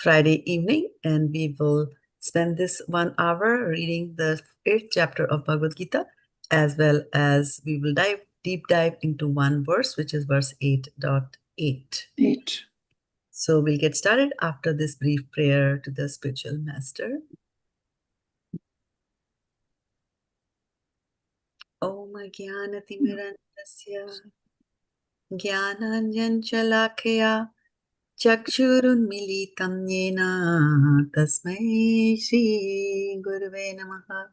Friday evening, and we will spend this 1 hour reading the 8th chapter of Bhagavad Gita, as well as we will deep dive into one verse, which is verse 8.8. So we'll get started after this brief prayer to the spiritual master. Om Jnanatimirandasya Jnananjanchalakhya Chakshurunmilitam Yena Tasmai Shri Gurave Namaha.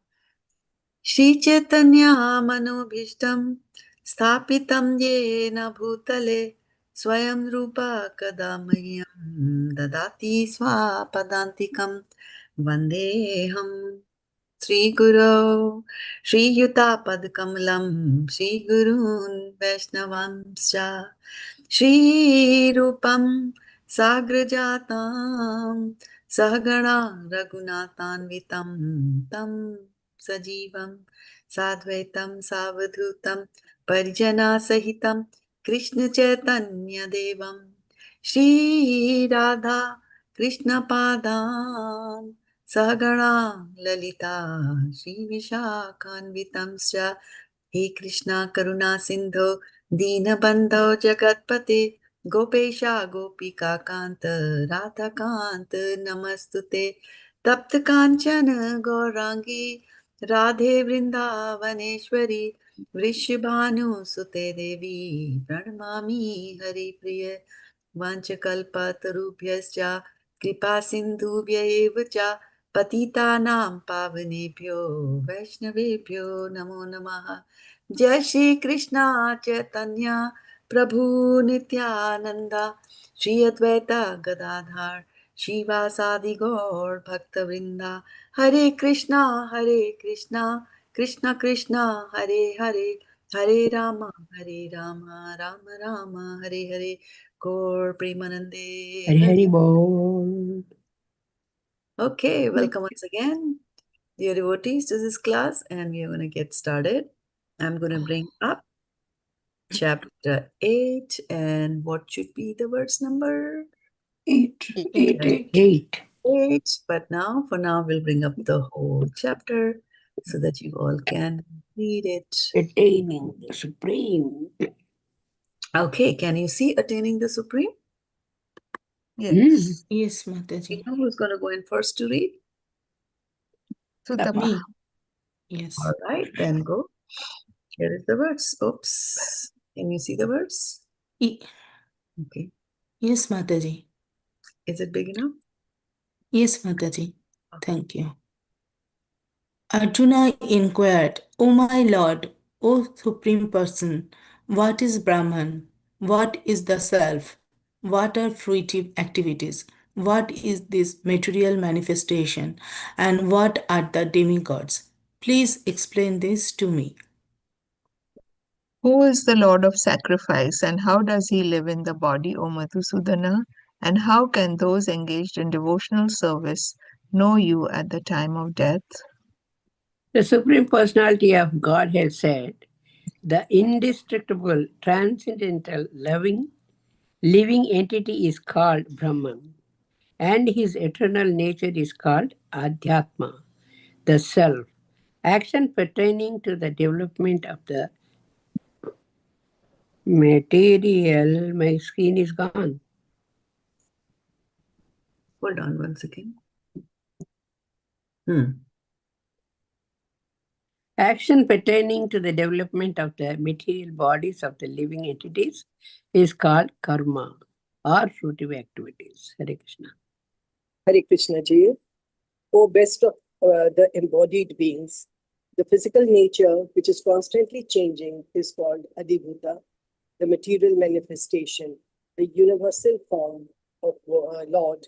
Shri Chaitanya Manobhishtam Sthapitam Yena Bhutale Swayam Rupa Kadamahyam Dadati Swapadantikam Vandeham Sri Guru Sri Yuta Padkamalam Sri Gurun Vaishnavamscha Shri Rupam Sagrajatam Sahagana Raghunathanvitam Tam Sajivam Sadvaitam Savadhutam Parijana Sahitam Krishna Chaitanya Devam Shri Radha Krishna Padam Sahagana Lalita Shri Vishakhanvitamscha He Krishna Karuna Sindho Dīnabandho Jagatpate Gopesha Gopika Kanta Radha Kanta Namastute Tapta Kanchana Gaurangi Radhe Vrindavaneshwari Vrishabhanu Sute Devi Pranamami Hari Priya Vanchakalpa Tarubhyascha Kripa Sindhubhya Evacha Patitanam Pavanebhyo Vaishnavebhyo Namo Namaha. Jai Shri Krishna Chaitanya Prabhu Nityananda Shri Advaita Gadadhar Shivasadi Gaur Bhakta Vrinda Hare Krishna Krishna Krishna Hare Hare Hare Rama Rama Rama Hare Hare Gaur Premanande Hare Hare Bol. Okay, welcome once again, dear devotees, to this class, and we are going to get started. I'm going to bring up chapter 8, and what should be the verse number? 8. 8. But for now, we'll bring up the whole chapter so that you all can read it. Attaining the Supreme. Okay, can you see attaining the Supreme? Yes. Yes, Mataji. You know who's going to go in first to read? Sutapa. Me. Yes. All right, then go. Here is the verse. Oops. Can you see the verse? Okay. Yes, Mataji. Is it big enough? Yes, Mataji. Thank you. Arjuna inquired, O my Lord, O Supreme Person, what is Brahman? What is the Self? What are fruitive activities? What is this material manifestation? And what are the demigods? Please explain this to me. Who is the Lord of sacrifice, and how does he live in the body, O Madhusudana? And how can those engaged in devotional service know you at the time of death? The Supreme Personality of Godhead said, the indestructible, transcendental, living entity is called Brahman, and his eternal nature is called Adhyatma, the Self. Action pertaining to the development of the material, my screen is gone. Hold on 1 second. Action pertaining to the development of the material bodies of the living entities is called karma or fruitive activities. Hare Krishna. Hare Krishna Ji. O best of the embodied beings, the physical nature which is constantly changing is called Adhibhuta, the material manifestation, the universal form of Lord,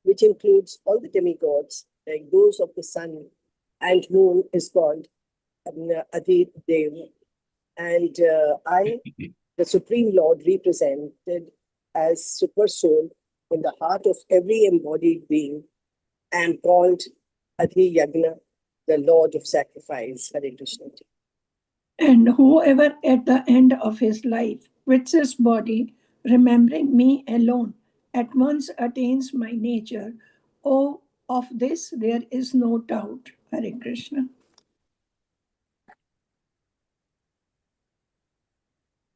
which includes all the demigods, like those of the sun and moon, is called Adhidev. And I, the Supreme Lord, represented as Super Soul in the heart of every embodied being, am called Adhi-yagna, the Lord of Sacrifice. Hare Krishna. And whoever at the end of his life quits his body, remembering me alone at once attains my nature. Oh, of this there is no doubt. Hare Krishna.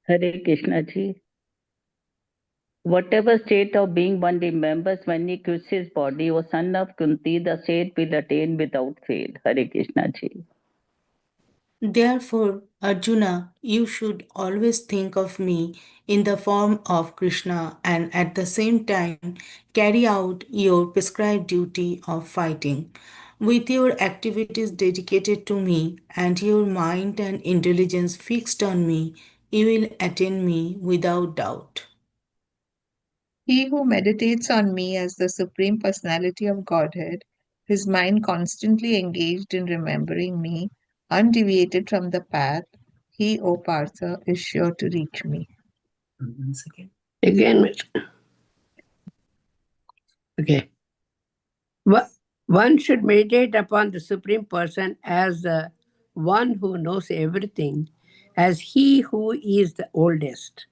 Hare Krishna ji. Whatever state of being one remembers when he quits his body, O son of Kunti, the state will attain without fail. Hare Krishna ji. Therefore, Arjuna, you should always think of me in the form of Krishna and at the same time carry out your prescribed duty of fighting. With your activities dedicated to me and your mind and intelligence fixed on me, you will attain me without doubt. He who meditates on me as the Supreme Personality of Godhead, his mind constantly engaged in remembering me, undeviated from the path, he, O Partha, is sure to reach me. Once again. Again, okay. One should meditate upon the Supreme Person as the one who knows everything, as he who is the oldest,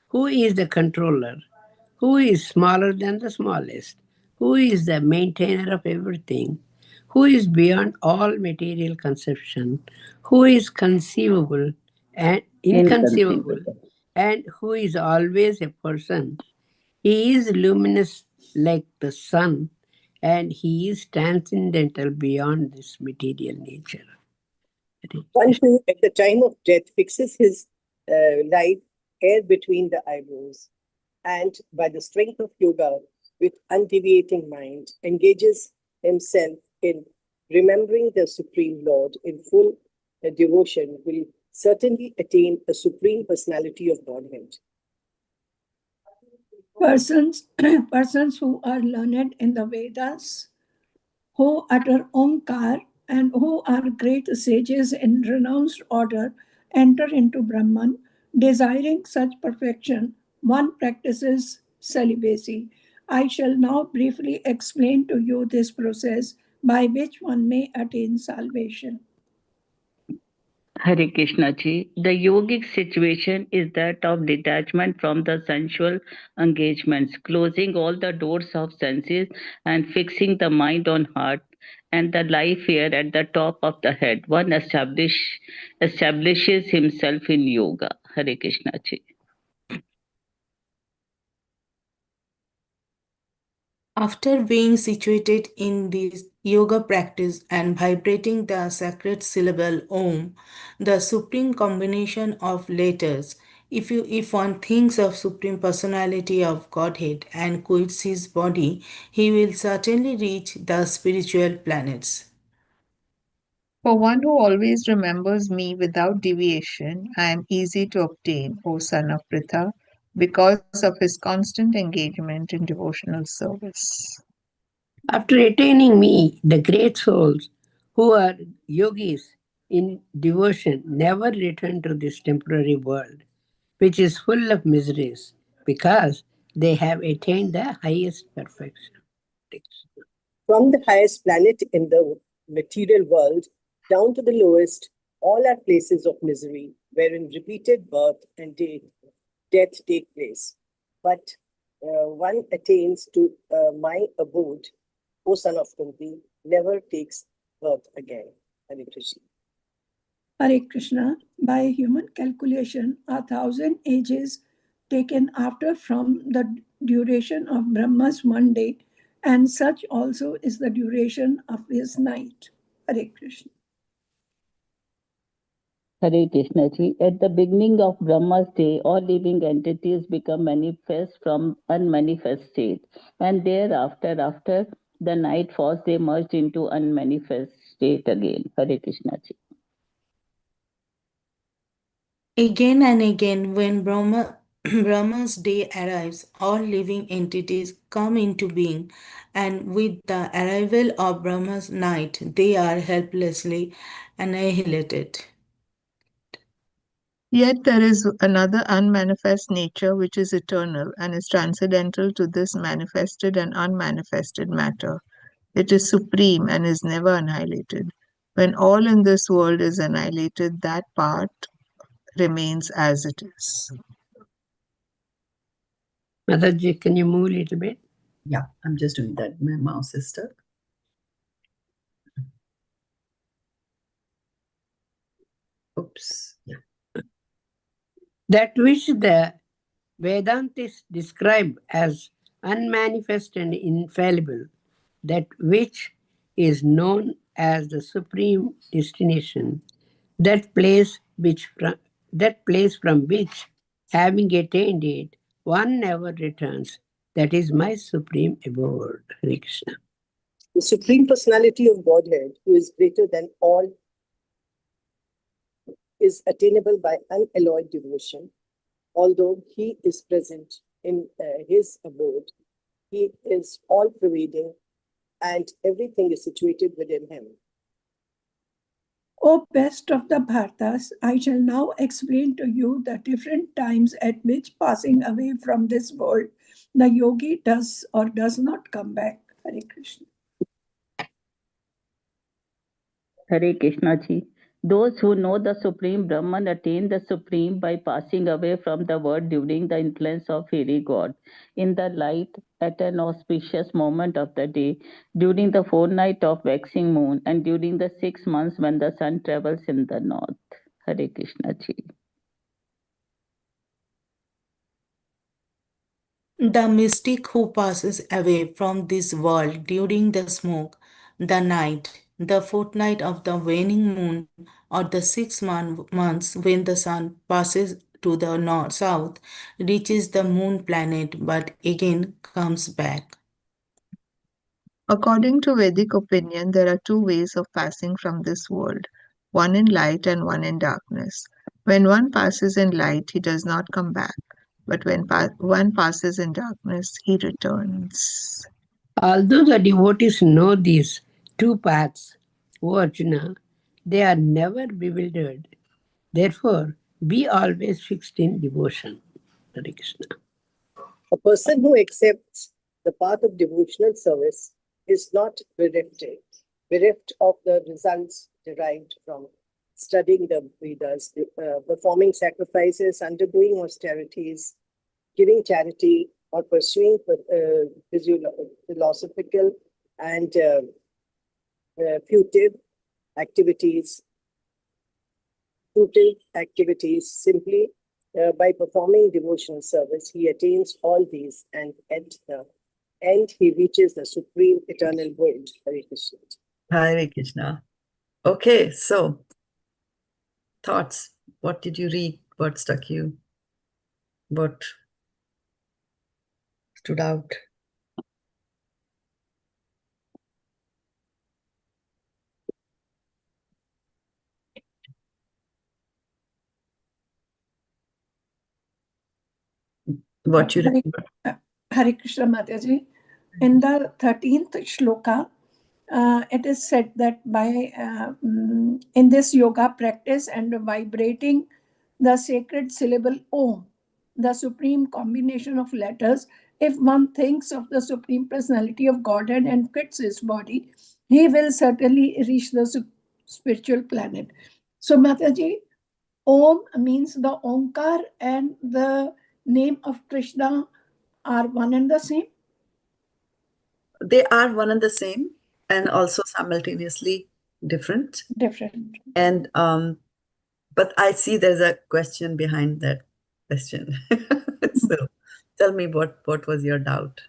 who is the controller, who is smaller than the smallest, who is the maintainer of everything, who is beyond all material conception, who is conceivable and inconceivable, and who is always a person. He is luminous like the sun, and he is transcendental beyond this material nature. One who, at the time of death, fixes his life hair between the eyebrows, and by the strength of yoga, with undeviating mind, engages himself in remembering the Supreme Lord in full devotion, will certainly attain a Supreme Personality of Godhead. Persons who are learned in the Vedas, who utter Omkar, and who are great sages in renounced order, enter into Brahman. Desiring such perfection, one practices celibacy. I shall now briefly explain to you this process by which one may attain salvation. Hare Krishna ji. The yogic situation is that of detachment from the sensual engagements, closing all the doors of senses and fixing the mind on heart and the life here at the top of the head. One establishes himself in yoga. Hare Krishna ji. After being situated in this yoga practice and vibrating the sacred syllable Om, the supreme combination of letters, if one thinks of Supreme Personality of Godhead and quits his body, he will certainly reach the spiritual planets. For one who always remembers me without deviation, I am easy to obtain, O son of Pṛthā, because of his constant engagement in devotional service. After attaining me, the great souls who are yogis in devotion never return to this temporary world, which is full of miseries, because they have attained the highest perfection. From the highest planet in the material world down to the lowest, all are places of misery, wherein repeated birth and death take place. But one attains to my abode, O son of Kunti, never takes birth again. Hare Krishna. Hare Krishna, by human calculation, 1,000 ages taken after from the duration of Brahma's one day, and such also is the duration of his night. Hare Krishna. Hare Krishna ji. At the beginning of Brahma's day, all living entities become manifest from unmanifest state. And thereafter, after the night falls, they merge into unmanifest state again. Hare Krishna ji. Again and again, when Brahma's day arrives, all living entities come into being, and with the arrival of Brahma's night, they are helplessly annihilated. Yet there is another unmanifest nature which is eternal and is transcendental to this manifested and unmanifested matter. It is supreme and is never annihilated. When all in this world is annihilated, that part remains as it is. Mataji, can you move a little bit? Yeah, I'm just doing that. My mouse is stuck. Oops. Yeah. That which the Vedantists describe as unmanifest and infallible, that which is known as the supreme destination, that place from which, having attained it, one never returns. That is my supreme abode. Hare Krishna. The Supreme Personality of Godhead, who is greater than all, is attainable by unalloyed devotion. Although he is present in his abode, he is all-pervading and everything is situated within him. O best of the Bhartas, I shall now explain to you the different times at which, passing away from this world, the yogi does or does not come back. Hare Krishna. Hare Krishna ji. Those who know the Supreme Brahman attain the Supreme by passing away from the world during the influence of Hare God, in the light at an auspicious moment of the day, during the fortnight of waxing moon, and during the 6 months when the sun travels in the north. Hare Krishna ji. The mystic who passes away from this world during the smoke, the night, the fortnight of the waning moon, or the 6 months when the sun passes to the north, south, reaches the moon planet but again comes back. According to Vedic opinion, there are two ways of passing from this world, one in light and one in darkness. When one passes in light, he does not come back, but when one passes in darkness, he returns. Although the devotees know these two paths, O Arjuna, they are never bewildered. Therefore, be always fixed in devotion. Hare Krishna. A person who accepts the path of devotional service is not bereft of the results derived from studying the Vedas, performing sacrifices, undergoing austerities, giving charity, or pursuing philosophical and fruitive activities. Simply by performing devotional service, he attains all these, and at the end, he reaches the supreme eternal good. Hare Krishna. Hare Krishna. Okay, so thoughts. What did you read? What struck you? What stood out? What you remember? Hare Krishna Mataji. In the 13th shloka, it is said that in this yoga practice and vibrating the sacred syllable Om, the supreme combination of letters, if one thinks of the Supreme Personality of Godhead and quits his body, he will certainly reach the spiritual planet. So Mataji, Om means the Omkar and the name of Krishna are one and the same? They are one and the same, and also simultaneously different. Different. And but I see there's a question behind that question. So tell me what was your doubt?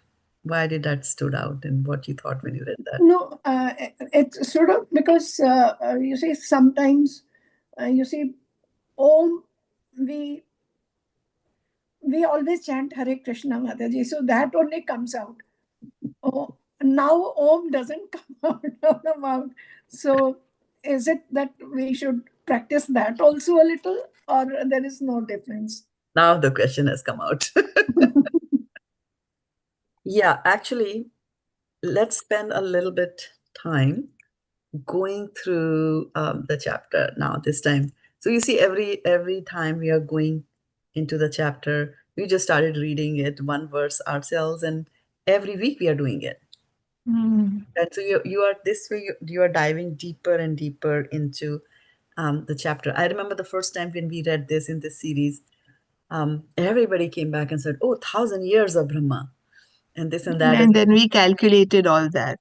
Why did that stood out, and what you thought when you read that? No, it's sort of because you see sometimes you see Om, we always chant Hare Krishna Mataji, so that only comes out. Oh, now Om doesn't come out of the mouth. So is it that we should practice that also a little, or there is no difference? Now the question has come out. Yeah, actually, let's spend a little bit time going through the chapter now this time. So you see, every time we are going into the chapter, we just started reading it one verse ourselves, and every week we are doing it. And so you are this way, you are diving deeper and deeper into the chapter. I remember the first time when we read this in this series, everybody came back and said, oh, 1,000 years of Brahma and this and that. And then we calculated all that.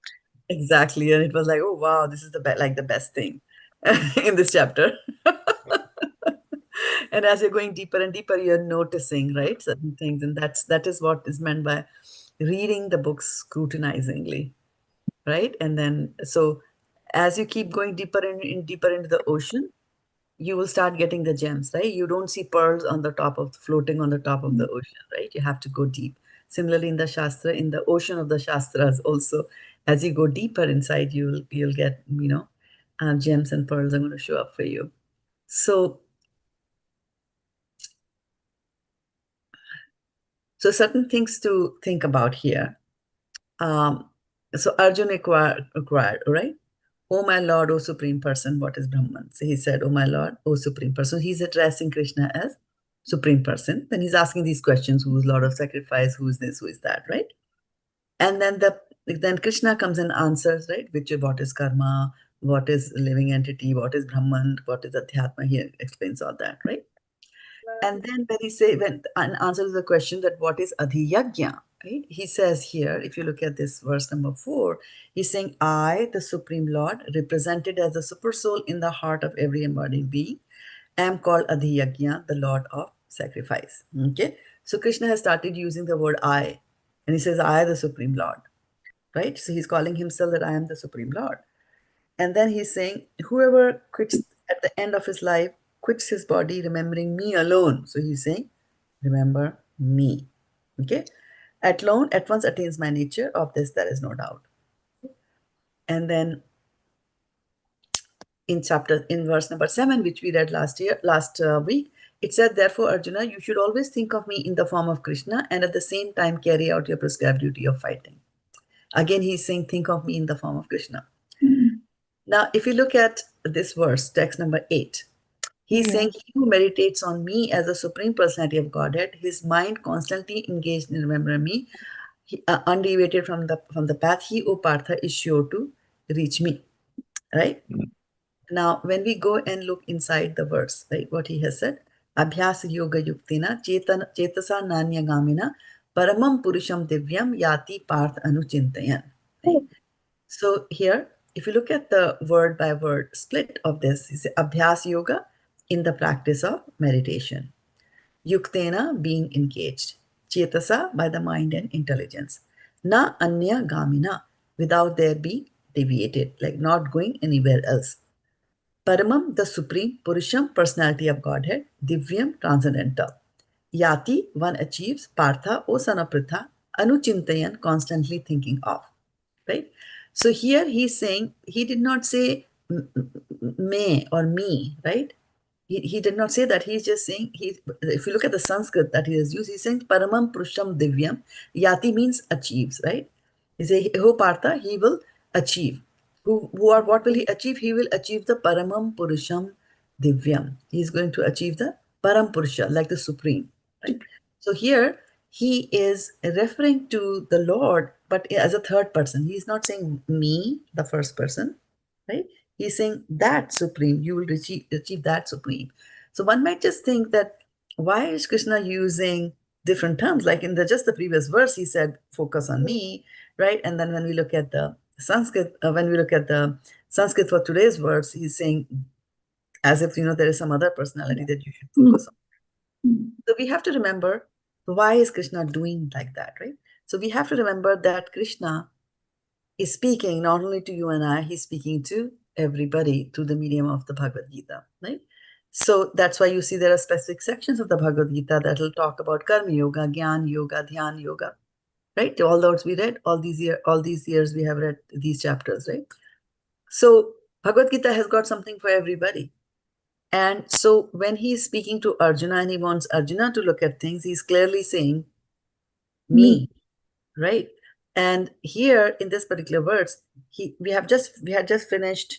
Exactly. And it was like, oh, wow, this is the best thing in this chapter. And as you're going deeper and deeper, you're noticing, right, certain things. And that is what is meant by reading the books scrutinizingly, right? And then, so as you keep going deeper and deeper into the ocean, you will start getting the gems, right? You don't see pearls on the top of floating on the top of the ocean, right? You have to go deep. Similarly, in the Shastra, in the ocean of the Shastras also, as you go deeper inside, you'll get, gems and pearls are going to show up for you. So certain things to think about here. So Arjuna inquired, right? Oh my Lord, O Supreme Person, what is Brahman? So he said, oh my Lord, O Supreme Person. He's addressing Krishna as Supreme Person. Then he's asking these questions: who's Lord of Sacrifice? Who is this? Who is that? Right? And then Krishna comes and answers, right? What is karma? What is living entity? What is Brahman? What is Adhyatma? He explains all that, right? And then when an answer to the question that what is adhiyagya, right? He says here, if you look at this verse number 4, he's saying, I, the Supreme Lord, represented as the super soul in the heart of every embodied being, am called adhiyagya, the Lord of sacrifice. Okay. So Krishna has started using the word I, and he says, I, the Supreme Lord, right? So he's calling himself that I am the Supreme Lord. And then he's saying, whoever quits at the end of his life, quits his body, remembering me alone. So he's saying, remember me. Okay. At once attains my nature. Of this, there is no doubt. And then in verse number 7, which we read last week, it said, therefore, Arjuna, you should always think of me in the form of Krishna and at the same time carry out your prescribed duty of fighting. Again, he's saying, think of me in the form of Krishna. Now, if you look at this verse, text number 8, he's saying, he who meditates on me as the Supreme Personality of Godhead, his mind constantly engaged in remembering me, undeviated from the path, he, O Partha, is sure to reach me. Right? Now, when we go and look inside the verse, right, what he has said, abhyāsa-yoga-yuktena, cetasā nānya-gāminā, paramam puruṣaṁ divyam, yāti pārthānucintayan. Right? So here, if you look at the word by word split of this, is abhyāsa-yoga, in the practice of meditation. Yuktena, being engaged. Cetasā, by the mind and intelligence. Na anya-gāminā, without there being deviated, like not going anywhere else. Paramam, the Supreme Puruṣam, Personality of Godhead. Divyam, transcendental. Yāti, one achieves. Pārthā, O son of Pṛthā. Anucintayan, constantly thinking of. Right? So here he's saying, he did not say me or me, right? He did not say that. He's just saying, if you look at the Sanskrit that he has used, he's saying paramam puruṣaṁ divyam. Yati means achieves, right? He says, oh Partha, he will achieve. What will he achieve? He will achieve the paramam puruṣaṁ divyam. He's going to achieve the param purusha, like the supreme, right? So here he is referring to the Lord, but as a third person. He's not saying me, the first person, right? He's saying that supreme, you will achieve that supreme. So one might just think that why is Krishna using different terms? Like in just the previous verse, he said, focus on me, right? And then when we look at the Sanskrit, for today's verse, he's saying, as if, there is some other personality that you should focus on. So we have to remember, why is Krishna doing like that, right? So we have to remember that Krishna is speaking not only to you and I, he's speaking to everybody through the medium of the Bhagavad Gita, right? So that's why you see there are specific sections of the Bhagavad Gita that will talk about karma yoga, jnana yoga, dhyana yoga, right? All those we read, all these years we have read these chapters, right? So Bhagavad Gita has got something for everybody. And so when he's speaking to Arjuna and he wants Arjuna to look at things, he's clearly saying, me, right? And here in this particular verse, we had just finished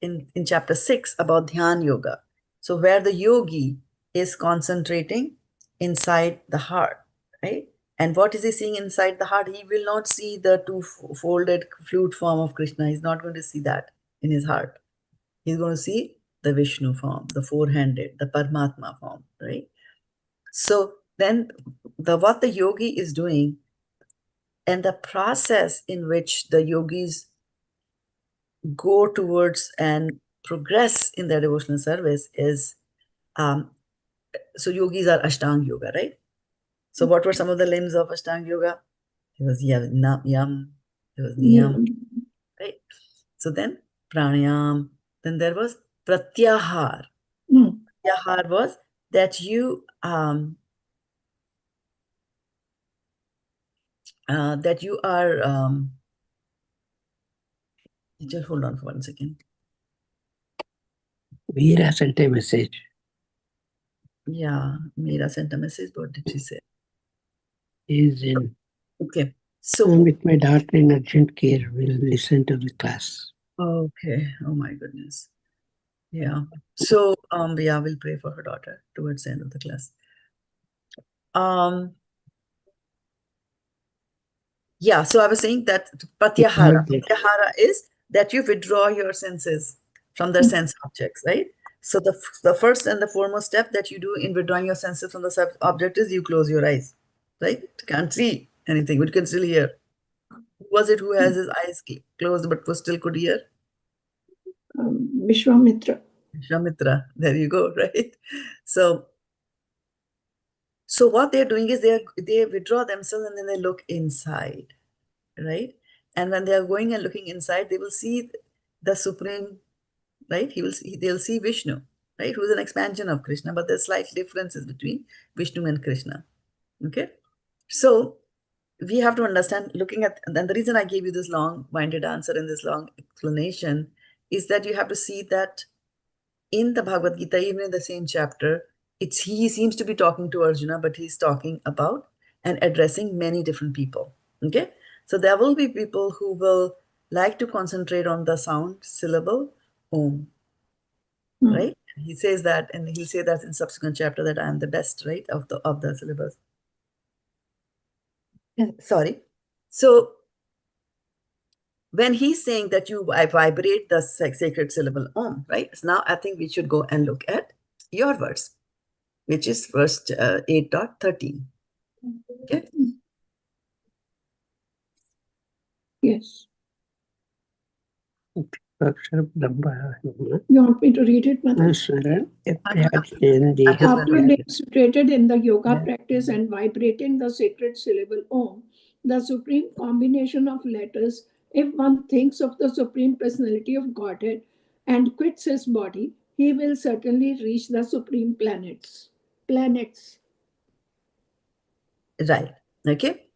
in chapter 6 about Dhyan Yoga. So where the yogi is concentrating inside the heart, right? And what is he seeing inside the heart? He will not see the two-folded flute form of Krishna. He's not going to see that in his heart. He's going to see the Vishnu form, the four-handed, the Paramatma form, right? So then what the yogi is doing and the process in which the yogis go towards and progress in their devotional service is, so yogis are Ashtanga yoga, right? So what were some of the limbs of Ashtanga yoga? It was yam, it was niyam, right? So then pranayam, then there was pratyahar. Pratyahar was that you are just hold on for 1 second. Veera sent a message. Yeah, Meera sent a message. What did she say? Is in. Okay. So I'm with my daughter in urgent care. We'll listen to the class. okay. Oh my goodness. Yeah. So yeah, we'll pray for her daughter towards the end of the class. Yeah, so I was saying that pratyahara. Pratyahara is that you withdraw your senses from the sense objects, right? So the first and the foremost step that you do in withdrawing your senses from the object is you close your eyes, right? You can't see anything, but you can still hear. Who was it who has his eyes closed but was still could hear? Vishwamitra. Vishwamitra. There you go, right? So what they're doing is they withdraw themselves and then they look inside, right? And when they are going and looking inside, they will see the Supreme, right? They'll see Vishnu, right? Who is an expansion of Krishna, but there's slight differences between Vishnu and Krishna. Okay, so we have to understand, looking at, and the reason I gave you this long-winded answer and this long explanation is that you have to see that in the Bhagavad Gita, even in the same chapter, he seems to be talking to Arjuna, but he's talking about and addressing many different people. Okay, so there will be people who will like to concentrate on the sound syllable Om, right? He says that, and he'll say that in subsequent chapter that I am the best, right, of the syllables. Sorry. So when he's saying that I vibrate the sacred syllable Om, right? So now I think we should go and look at your verse, which is verse 8.13. Okay. Yes. You want me to read it, Mataji? After demonstrated in the yoga practice and vibrating the sacred syllable Om, the supreme combination of letters, if one thinks of the Supreme Personality of Godhead and quits his body, he will certainly reach the supreme planets. Right. Okay.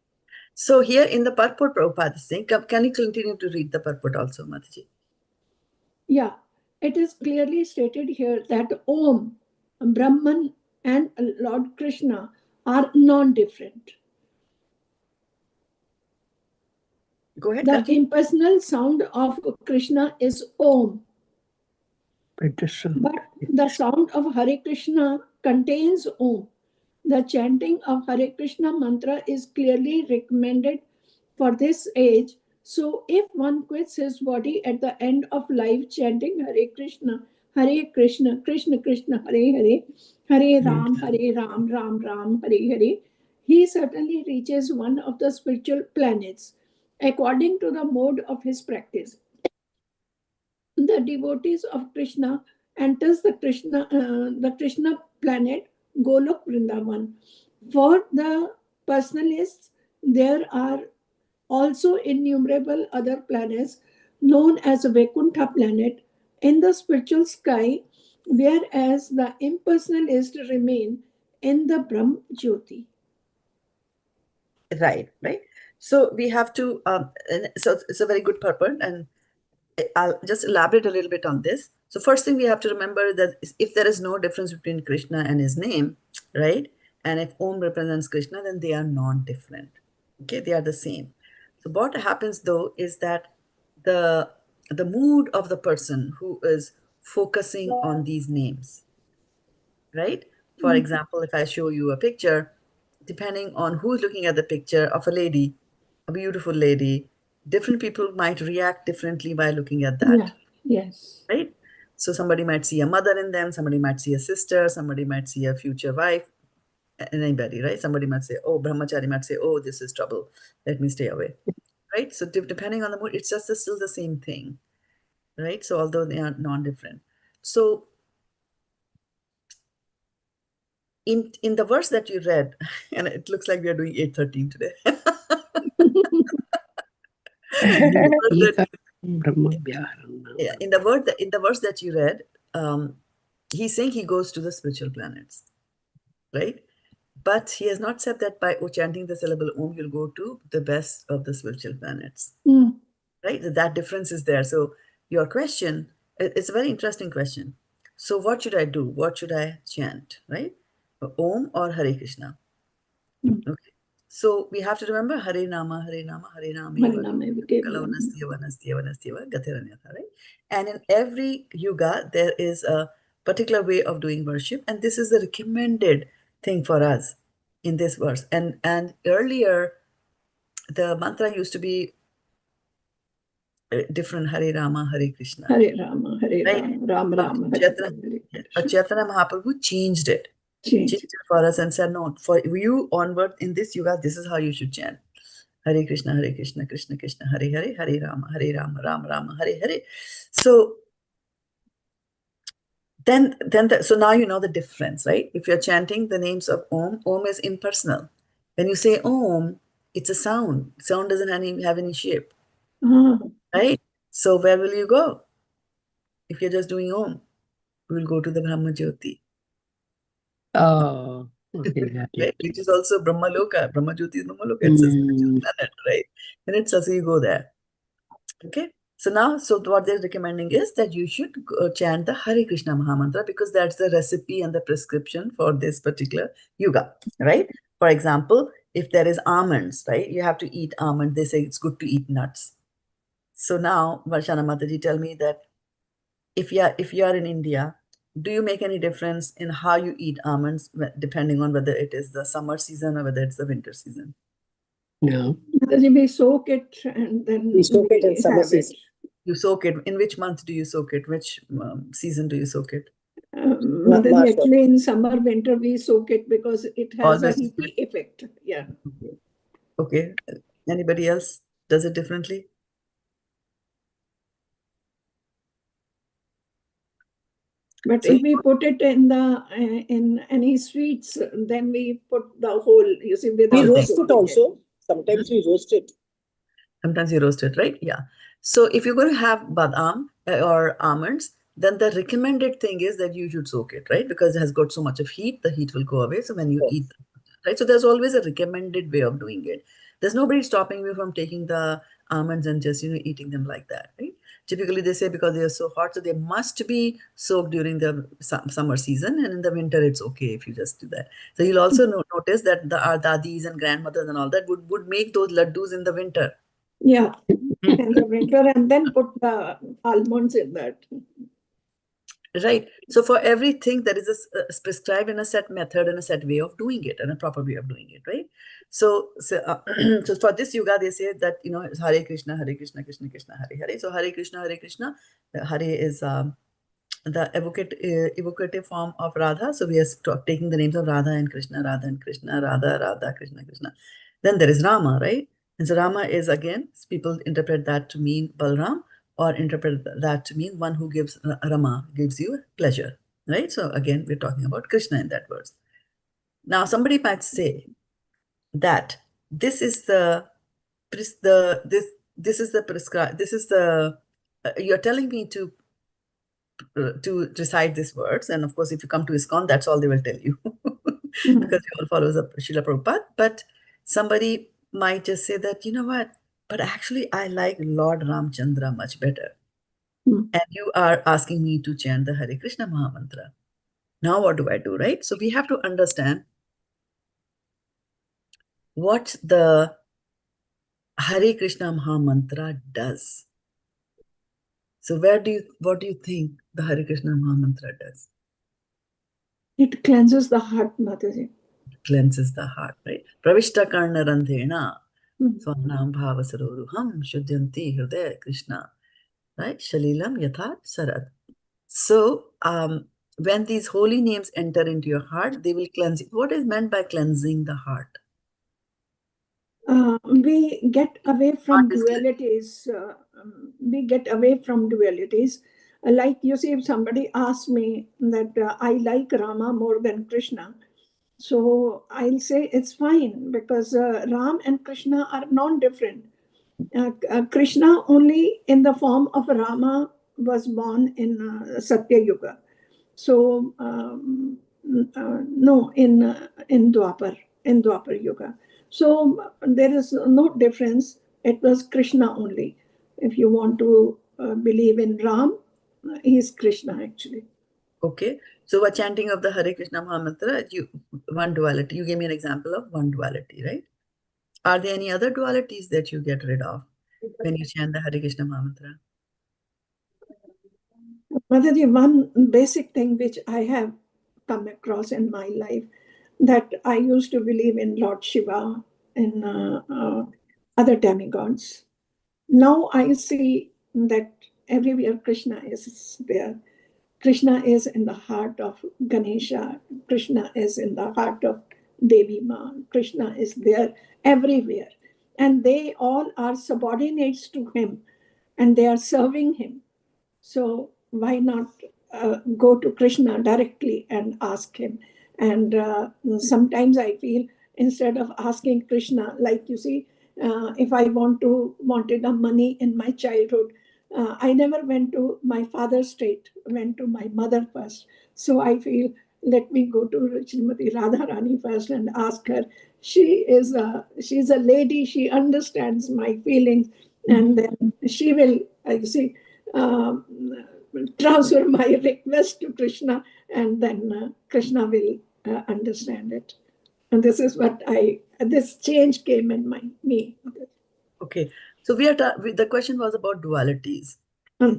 So here in the Purport, Prabhupada is saying, can you continue to read the Purport also, Mataji? Yeah, it is clearly stated here that Om, Brahman, and Lord Kṛṣṇa are non-different. Go ahead. The impersonal sound of Krishna is Om. But the sound of Hare Kṛṣṇa contains Om. The chanting of Hare Kṛṣṇa mantra is clearly recommended for this age. So if one quits his body at the end of life chanting Hare Kṛṣṇa, Krishna Krishna, Hare Hare, Hare Ram, Ram Ram, Hare Hare, he certainly reaches one of the spiritual planets according to the mode of his practice. The devotees of Krishna enters the Krishna planet Golok Vrindavan. For the personalists, there are also innumerable other planets known as Vaikuntha planet in the spiritual sky, whereas the impersonalists remain in the Brahm Jyoti. Right. So we have to, so it's a very good purport, and I'll just elaborate a little bit on this. So first thing we have to remember that if there is no difference between Krishna and his name, right? And if Om represents Krishna, then they are non-different. Okay, they are the same. So what happens though is that the mood of the person who is focusing on these names, right? For example, if I show you a picture, depending on who's looking at the picture of a lady, a beautiful lady, different people might react differently by looking at that. Yeah. Yes. Right? So somebody might see a mother in them, somebody might see a sister, somebody might see a future wife. anybody, right? Somebody might say, oh, brahmachari might say, oh, this is trouble, let me stay away, right? So depending on the mood, it's just still the same thing, right? So although they are non-different. So in the verse that you read, and it looks like we are doing 8:13 today. In the verse that you read, he's saying he goes to the spiritual planets, right? But he has not said that by chanting the syllable Om, you'll go to the best of the spiritual planets, right? That difference is there. So your question, it's a very interesting question. So what should I do? What should I chant, right? Om or Hare Krishna? Okay. So we have to remember Hare Nama, Hare Nama, Hare Nama, right? And in every yuga, there is a particular way of doing worship, and this is the recommended thing for us in this verse. And earlier, the mantra used to be different: Hare Rama, Hare Krishna. Hare Rama, Hare right? Rama, Rama, Hare But Chaitanya Mahaprabhu changed it. Changed it for us and said, no, for you onward in this yuga, this is how you should chant. Hare Krishna, Krishna Krishna, Hare Hare, Hare Rama, Rama Rama, Hare Hare. So so now you know the difference, right? If you're chanting the names of Om is impersonal. When you say Om, it's a sound. Sound doesn't have any shape, right? So where will you go? If you're just doing Om, we will go to the Brahma Jyoti. Oh, okay. Right? Which is also Brahma Loka. Brahma Jyoti is Brahma Loka. It's a spiritual planet, right? And it's also you go there. Okay. So now, what they're recommending is that you should chant the Hare Krishna Maha-mantra, because that's the recipe and the prescription for this particular yuga, right? For example, if there is almonds, right? You have to eat almonds. They say it's good to eat nuts. So now, Varshana Mataji, tell me that if you are in India, do you make any difference in how you eat almonds depending on whether it is the summer season or whether it's the winter season? No. We soak it and then we soak it in summer season. You soak it. In which month do you soak it? Which season do you soak it? Actually, in summer, winter, we soak it because it has a heaty effect. Yeah. Okay. Anybody else does it differently? But if we put it in any sweets, then we put the whole, you see, we roast it also. Sometimes we roast it. Sometimes you roast it, right? Yeah. So if you're going to have badam or almonds, then the recommended thing is that you should soak it, right? Because it has got so much of heat, the heat will go away. So when you eat, right? So there's always a recommended way of doing it. There's nobody stopping you from taking the almonds and just, eating them like that, right? Typically, they say because they are so hot, so they must be soaked during the summer season, and in the winter, it's okay if you just do that. So you'll also notice that our dadis and grandmothers and all that would make those laddus in the winter. Yeah, in the winter, and then put the almonds in that. Right. So for everything, there is a prescribed in a set method and a set way of doing it and a proper way of doing it, right? So for this yuga, they say that, it's Hare Krishna, Krishna Krishna, Hare Hare. So Hare Krishna, Hare is the evocative form of Radha. So we are taking the names of Radha and Krishna, Radha, Krishna, Krishna. Then there is Rama, right? And so Rama is, again, people interpret that to mean Balram, or interpret that to mean one who gives Rama, gives you pleasure, right? So again, we're talking about Krishna in that verse. Now, somebody might say that this is you're telling me to recite these words, and of course, if you come to ISKCON, that's all they will tell you, because you all follow Srila Prabhupada. But somebody might just say that, you know what? But actually, I like Lord Ramchandra much better. And you are asking me to chant the Hare Krishna Maha-mantra. Now what do I do, right? So we have to understand what the Hare Krishna Maha-mantra does. So what do you think the Hare Krishna Maha-mantra does? It cleanses the heart, Mataji. It cleanses the heart, right? Pravishta karna randhena swanam bhavasaroruham shuddhanti hridaya Krishna, right? Shalilam yatha sarad. So when these holy names enter into your heart, they will cleanse you. What is meant by cleansing the heart? We get away from Heart is dualities. We get away from dualities. Like you see, if somebody asks me that I like Rama more than Krishna, so I'll say it's fine because Ram and Krishna are non-different. Krishna only in the form of Rama was born in Satya Yuga. So no, in Dwapar Yuga. So there is no difference. It was Krishna only. If you want to believe in Ram, he is Krishna actually. okay. So while chanting of the Hare Krishna Maha-mantra, one duality. You gave me an example of one duality, right? Are there any other dualities that you get rid of when you chant the Hare Krishna Maha-mantra? Mataji, one basic thing which I have come across in my life, that I used to believe in Lord Shiva and other demigods. Now I see that everywhere Krishna is there. Krishna is in the heart of Ganesha. Krishna is in the heart of Devi Ma. Krishna is there everywhere. And they all are subordinates to him and they are serving him. So why not go to Krishna directly and ask him? And sometimes I feel instead of asking Krishna, like you see, if I wanted a money in my childhood, I never went to my father's state, went to my mother first. So I feel let me go to Srimati Radharani first and ask her. She's a lady. She understands my feelings, and then she will. You see. Transfer my request to Krishna, and then Krishna will understand it. And this is what this change came in me. Okay. So the question was about dualities. Hmm.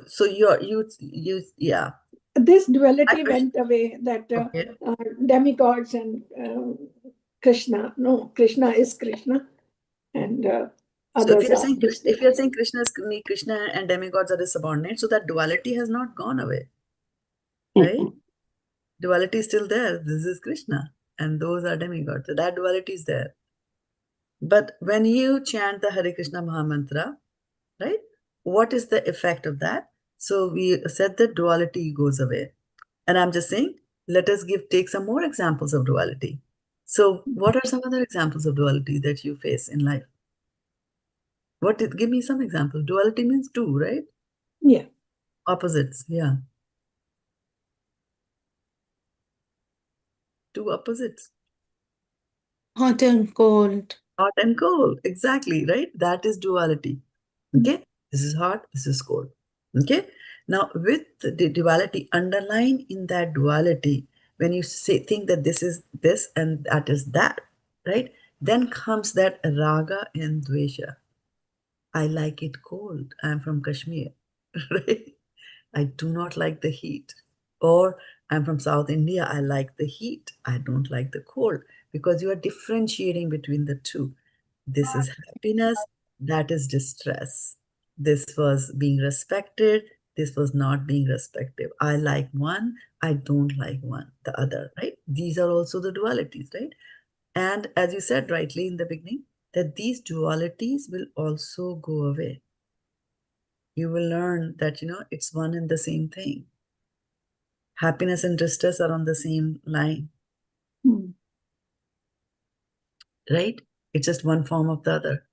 So yeah. This duality went away, that Okay. demigods and Krishna. No, Krishna is Krishna, and So if others you're are saying just if you're saying Krishna and demigods are the subordinates, so that duality has not gone away, right? Duality is still there. This is Krishna, and those are demigods. So that duality is there. But when you chant the Hare Krishna Maha-mantra, right? What is the effect of that? So we said that duality goes away. And I'm just saying, let us take some more examples of duality. So what are some other examples of duality that you face in life? Give me some example. Duality means two, right? Yeah. Opposites, yeah. Two opposites. Hot and cold. Hot and cold, exactly, right? That is duality. Okay, this is hot, this is cold. Okay, now with the duality, underlying in that duality, when you think that this is this and that is that, right? Then comes that raga and dvesha. I like it cold. I'm from Kashmir, right? I do not like the heat. Or I'm from South India. I like the heat. I don't like the cold, because you are differentiating between the two. This is happiness, that is distress. This was being respected, this was not being respected. I like one, I don't like the other, right? These are also the dualities, right? And as you said rightly in the beginning, that these dualities will also go away. You will learn that, it's one and the same thing. Happiness and distress are on the same line, right? It's just one form of the other.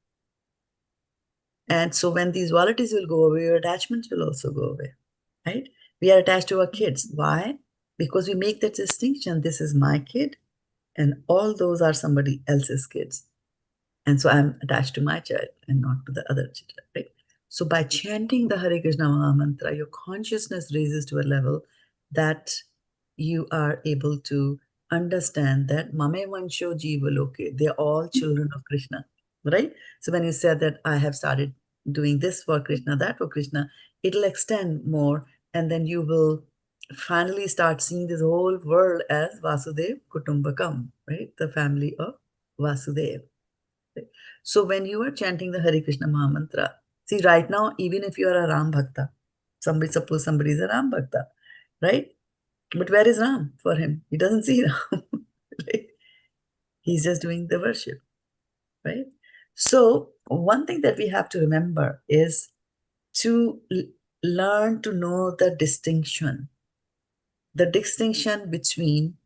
And so when these dualities will go away, your attachments will also go away, right? We are attached to our kids. Why? Because we make that distinction. This is my kid, and all those are somebody else's kids. And so I'm attached to my child and not to the other child, right? So by chanting the Hare Krishna Maha Mantra, your consciousness raises to a level that you are able to understand that Mame Vansho Jiva Loke, they're all children of Krishna, right? So when you said that I have started doing this for Krishna, that for Krishna, it'll extend more, and then you will finally start seeing this whole world as Vasudev Kutumbakam, right? The family of Vasudev. So when you are chanting the Hare Krishna Maha Mantra, see right now, even if you are a Ram Bhakta, suppose somebody is a Ram Bhakta, right? But where is Ram for him? He doesn't see Ram. Right? He's just doing the worship, right? So one thing that we have to remember is to learn to know the distinction between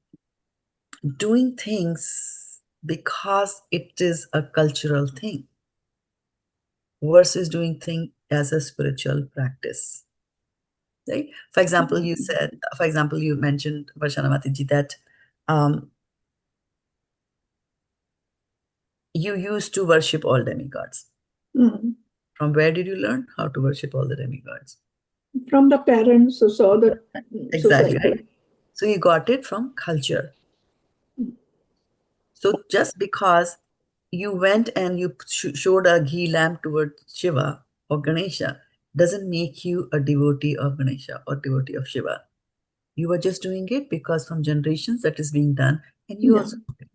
doing things because it is a cultural thing versus doing thing as a spiritual practice. Right? For example, you mentioned, Varshanamati-ji, that you used to worship all demigods. Mm. From where did you learn how to worship all the demigods? From the parents who saw the Exactly, society. right? So you got it from culture. So just because you went and you showed a ghee lamp towards Shiva or Ganesha doesn't make you a devotee of Ganesha or devotee of Shiva. You were just doing it because from generations that is being done, and you Yeah. also do it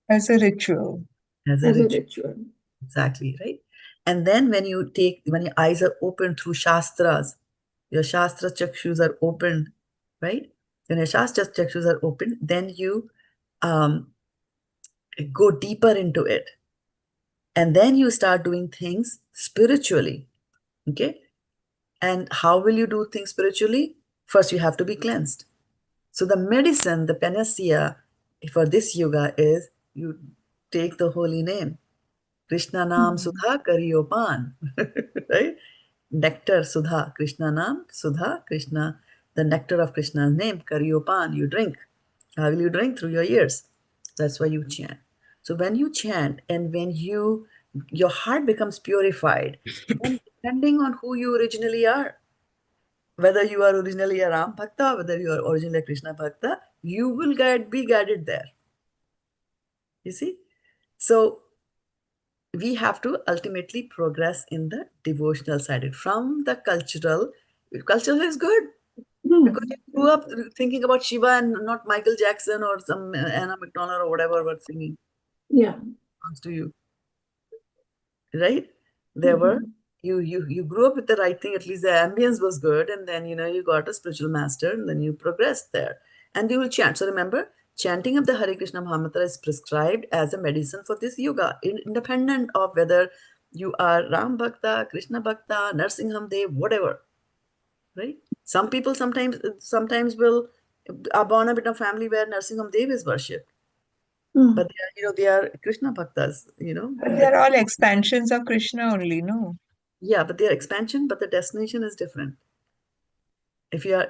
As a ritual. as a As a ritual. ritual. Exactly, right? And then when your eyes are open through Shastras, your Shastra chakshus are open, right? When your Shastra chakshus are open, then you go deeper into it. And then you start doing things spiritually, okay? And how will you do things spiritually? First, you have to be cleansed. So the medicine, the panacea for this yoga is you take the holy name. Krishna Nam Sudha Kariyo Pan, right? Nectar Sudha, Krishna Nam Sudha, Krishna, the nectar of Krishna's name, Kariyo Pan, you drink. How will you drink? Through your ears. That's why you chant. So when you chant and when your heart becomes purified, then depending on who you originally are, whether you are originally a Ram Bhakta, whether you are originally a Krishna Bhakta, you will be guided there. You see? So we have to ultimately progress in the devotional side. From the cultural is good because you grew up thinking about Shiva and not Michael Jackson or some Anna McDonald or whatever was singing Yeah. songs to you, right? There were you grew up with the right thing. At least the ambience was good, and then you got a spiritual master, and then you progressed there, and you will chant. So remember, chanting of the Hare Krishna Mahā-mantra is prescribed as a medicine for this yoga, independent of whether you are Ram Bhakta, Krishna Bhakta, Narsingham Dev, whatever, right? Some people sometimes will are born up in a family where Narsingham Dev is worshipped, but they are Krishna Bhaktas, But they're all expansions of Krishna only, no? Yeah, but their expansion, but the destination is different. If you are,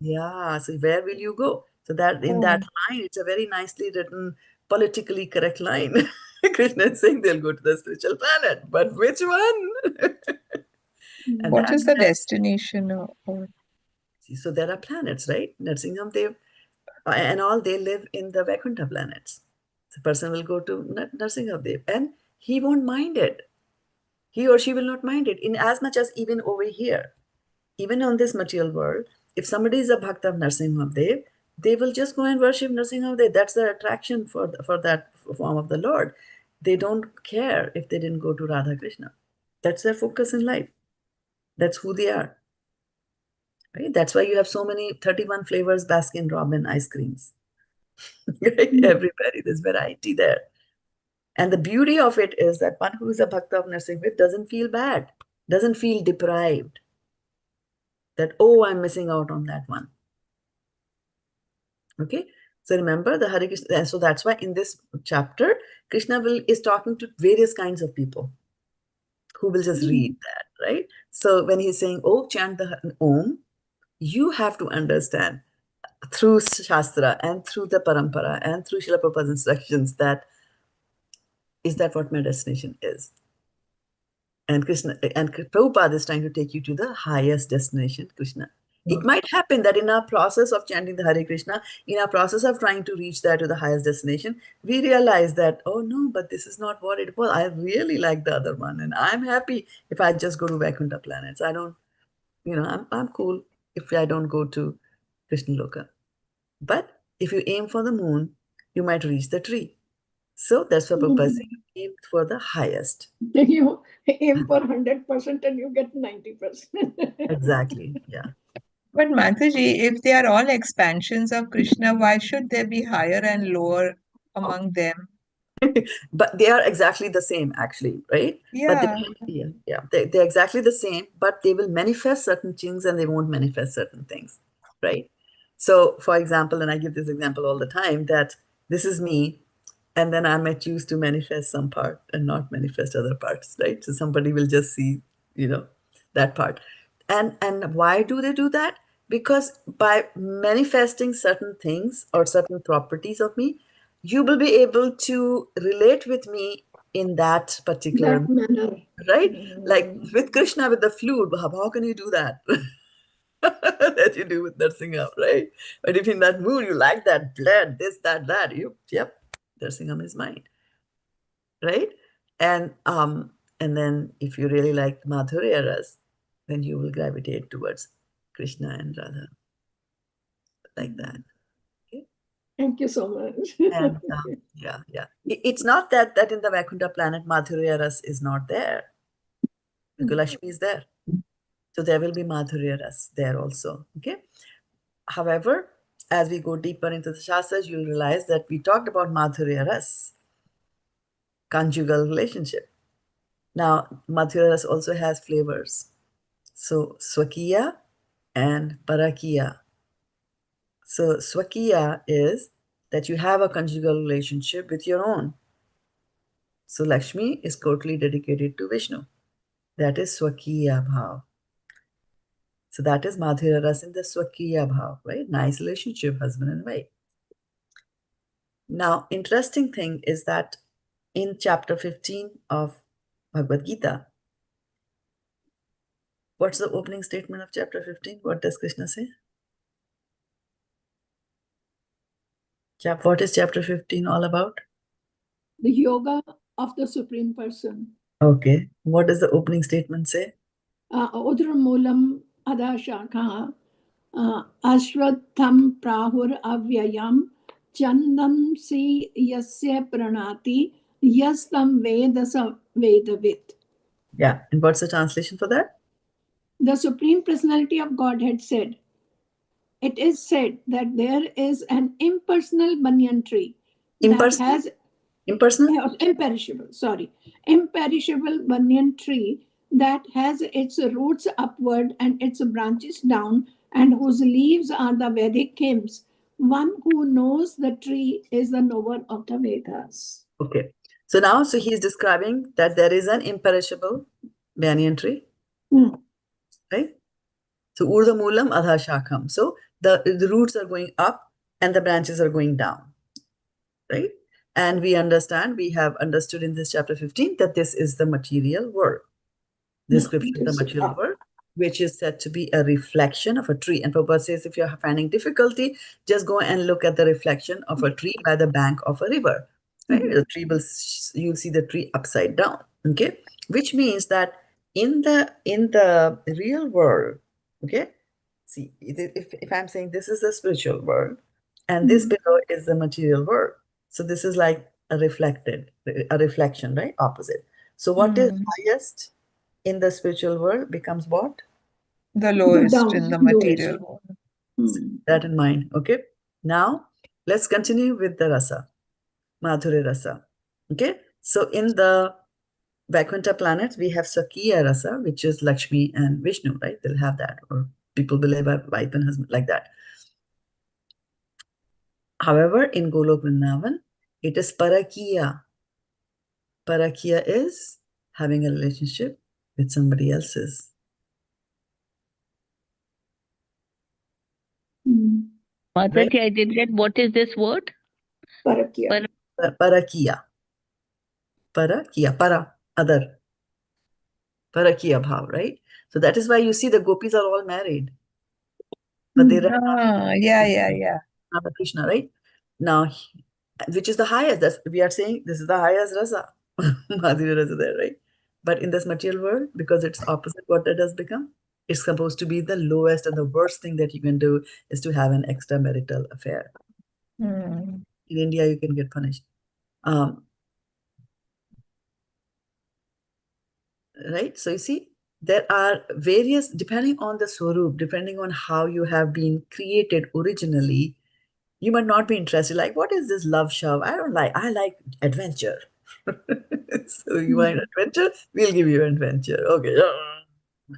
yeah, so where will you go? So that in that line, it's a very nicely written, politically correct line. Krishna is saying they'll go to the spiritual planet, but which one? And What is the destination? so there are planets, right? Narsingham Dev and all, they live in the Vaikuntha planets. The person will go to Narsingham Dev and he won't mind it. He or she will not mind it in as much as even over here. Even on this material world, if somebody is a bhakta of Narsimha Dev, they will just go and worship Narsimha Dev. That's the attraction for that form of the Lord. They don't care if they didn't go to Radha Krishna. That's their focus in life. That's who they are. Right? That's why you have so many 31 flavors Baskin Robin ice creams. Right? Everybody, there's variety there. And the beauty of it is that one who is a bhakta of Narsimha doesn't feel bad, doesn't feel deprived. That, oh, I'm missing out on that one. Okay, so remember the Hare Krishna. So that's why in this chapter, Krishna is talking to various kinds of people who will just read that, right? So when he's saying, oh, chant the Om, you have to understand through Shastra and through the Parampara and through Srila Prabhupada's instructions that is that what my destination is. And Prabhupada is trying to take you to the highest destination, Krishna. It might happen that in our process of chanting the Hare Krishna, in our process of trying to reach there to the highest destination, we realize that, oh no, but this is not what it was. I really like the other one. And I'm happy if I just go to Vaikuntha planets. I don't, I'm cool if I don't go to Krishna Loka. But if you aim for the moon, you might reach the tree. So that's what Prabhupada is saying, aim for the highest. You aim for 100% and you get 90%. Exactly, yeah. But Mataji, if they are all expansions of Krishna, why should there be higher and lower among them? But they are exactly the same, actually, right? But Yeah. they're exactly the same, but they will manifest certain things and they won't manifest certain things, right? So, for example, and I give this example all the time, that this is me, and then I might choose to manifest some part and not manifest other parts, right? So somebody will just see, that part. And why do they do that? Because by manifesting certain things or certain properties of me, you will be able to relate with me in that particular, That manner. right? Like with Krishna, with the flute, how can you do that? That you do with Narsingha, right? But if in that mood you like that blood, this, that, yep, Narsingha is mine, right? And then if you really like Madhurya Ras, then you will gravitate towards Krishna and Radha, like that. Okay? Thank you so much. And yeah. It's not that in the Vaikuntha planet Madhurya Ras is not there, because Lakshmi is there. So there will be Madhurya Ras there also. Okay. However, as we go deeper into the Shastras, you'll realize that we talked about Madhurya Ras, conjugal relationship. Now, Madhurya Ras also has flavors. So, Swakiya and Parakiya. So, Swakiya is that you have a conjugal relationship with your own. So, Lakshmi is totally dedicated to Vishnu. That is Swakiya Bhav. So, that is Madhurya Ras in the Swakiya Bhav, right? Nice relationship, husband and wife. Now, interesting thing is that in chapter 15 of Bhagavad Gita, what's the opening statement of chapter 15? What does Krishna say? What is chapter 15 all about? The yoga of the Supreme Person. Okay. What does the opening statement say? Udramulam adashakha ashwatham prahur avyayam chandam si yasya pranati yastam vedasa vedavit. Yeah. And what's the translation for that? The Supreme Personality of Godhead said, it is said that there is an impersonal banyan tree that Impersonal? has Impersonal? imperishable banyan tree that has its roots upward and its branches down, and whose leaves are the Vedic hymns. One who knows the tree is the knower of the Vedas. Okay. So now, he's describing that there is an imperishable banyan tree, right? So Urdha Moolam Adha Shakham. So the roots are going up and the branches are going down, right? And we have understood in this chapter 15 that this is the material world. Description of the material world, which is said to be a reflection of a tree. And Prabhupada says, if you're finding difficulty, just go and look at the reflection of a tree by the bank of a river. Right? The tree you'll see the tree upside down. Okay, which means that in the real world, okay, see, if I'm saying this is the spiritual world, and this below is the material world, so this is like a reflection, right? Opposite. So what is highest in the spiritual world becomes what? The lowest in the material world. Keep that in mind. Okay. Now let's continue with the rasa, Madhurya rasa. Okay. So in the Vaikuntha planets, we have Sakiya rasa, which is Lakshmi and Vishnu, right? They'll have that, or people will have a wife and husband like that. However, in Golok Vrindavan, it is Parakiya. Parakiya is having a relationship with somebody else's. Mataji, I did get, what is this word? Parakya. Parakiya. Parakiya. Para, other. Parakiya bhav, right? So that is why you see the gopis are all married. But they run Yeah. after Krishna, right? Now, which is the highest? That's, we are saying this is the highest rasa. Madhurya rasa there, right? But in this material world, because it's opposite, what that has become? It's supposed to be the lowest and the worst thing that you can do is to have an extramarital affair. In India, you can get punished. Right? So you see, there are various, depending on the swarup, depending on how you have been created originally, you might not be interested. Like, what is this love shove? I don't like, I like adventure. So you want adventure? We'll give you adventure. Okay.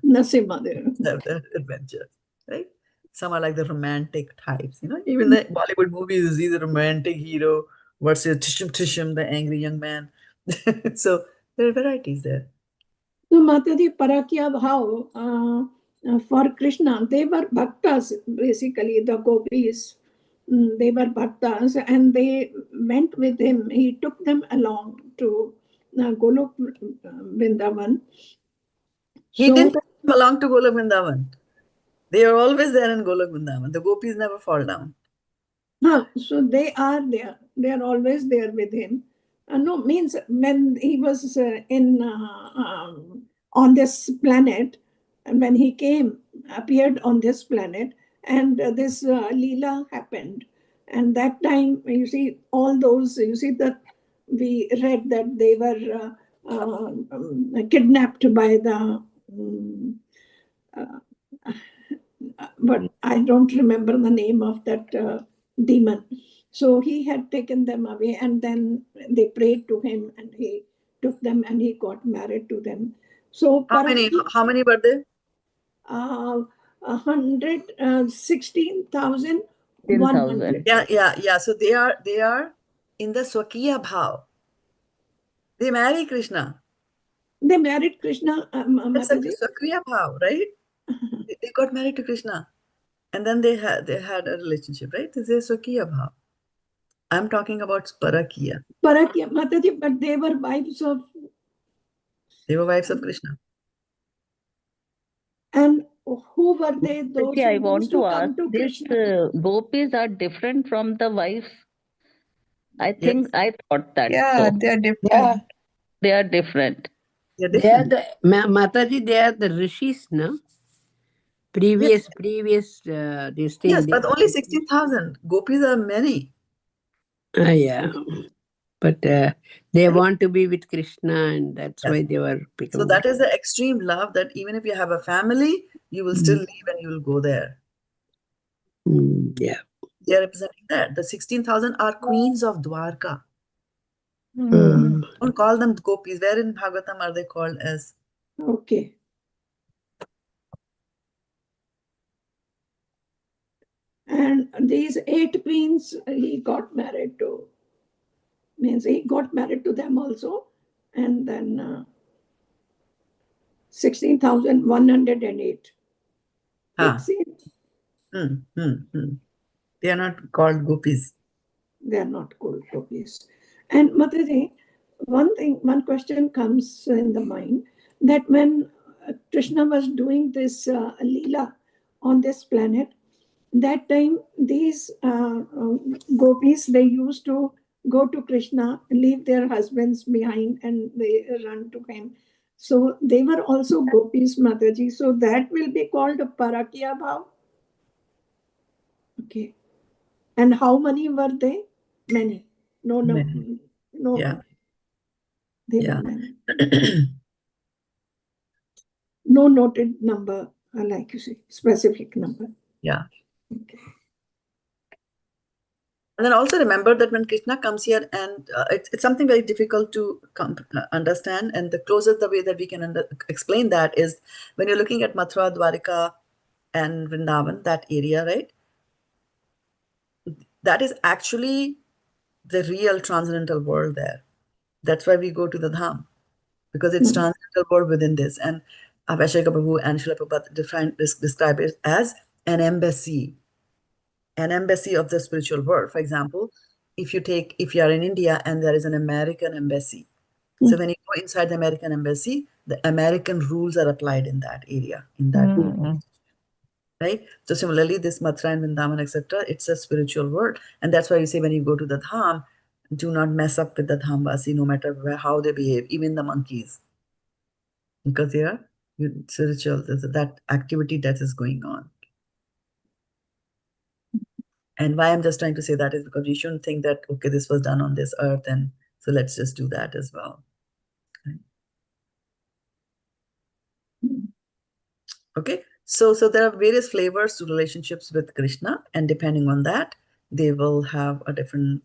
Nasimadeva. Have the adventure, right? Some are like the romantic types, even the Bollywood movies, you see the romantic hero versus Tisham, the angry young man. So there are varieties there. So Mataji, Parakya Bhav, for Krishna, they were bhaktas, basically, the gopis. They were bhaktas and they went with him. He took them along to Golok Vrindavan. He So, didn't belong to Golok Vrindavan. They are always there in Golok Vrindavan. The gopis never fall down. so they are there. They are always there with him. No, means when he was on this planet, and when he appeared on this planet, and this Leela happened. And that time, you see, all those, that we read that they were kidnapped by the, but I don't remember the name of that demon. So he had taken them away, and then they prayed to him, and he took them, and he got married to them. So How many were there? 116,100. Yeah. So they are in the Swakiya Bhav. They marry Krishna. They married Krishna, That's a Mataji. Swakiya Bhav, right? They got married to Krishna. And then they had a relationship, right? This is Swakiya Bhav. I'm talking about Parakya. Parakya, Mataji, but they were wives of. They were wives of Krishna. And who were they? Those I who want used to to ask, come to these Krishna. gopis are different from the wives? I Yes. think I thought that. Yeah, So they're different. Yeah, they are different. They're they are different. Mataji, they are the rishis, no? Previous, this thing. Yes, but only 16,000. Gopis are many. Yeah. But they want to be with Krishna, and that's Yes. why they were So becoming. that is the extreme love that even if you have a family, you will still leave and you will go there. Yeah. They are representing that. The 16,000 are queens of Dwarka. Don't call them gopis. Where in Bhagavatam are they called as? Okay. And these 8 queens he got married to. Means he got married to them also. And then 16,108. They are not called gopis. They are not called gopis. And Mataji, one question comes in the mind that when Krishna was doing this Leela on this planet, that time these gopis, they used to go to Krishna, leave their husbands behind, and they run to him. So they were also gopis, Mataji. So that will be called a Parakya Bhav. Okay. And how many were they? Many. No. Yeah. They were many. No noted number, like you say, specific number. Yeah. Okay. And then also remember that when Krishna comes here, and it's something very difficult to understand, and the closest the way that we can explain that is when you're looking at Mathura, Dwarika, and Vrindavan, that area, right? That is actually the real transcendental world there. That's why we go to the Dham, because it's transcendental world within this. And Vaishaka Prabhu and Srila Prabhupada describe it as an embassy of the spiritual world. For example, if you are in India and there is an American embassy, so when you go inside the American embassy, the American rules are applied in that area, in that right? So similarly, this Mathura and Vrindavan, etc., it's a spiritual world. And that's why you say when you go to the Dham, do not mess up with the Dhambasi, no matter how they behave, even the monkeys. Because they are spiritual, there's that activity that is going on. And why I'm just trying to say that is because you shouldn't think that, okay, this was done on this earth, and so let's just do that as well. Okay, so there are various flavors to relationships with Krishna, and depending on that, they will have a different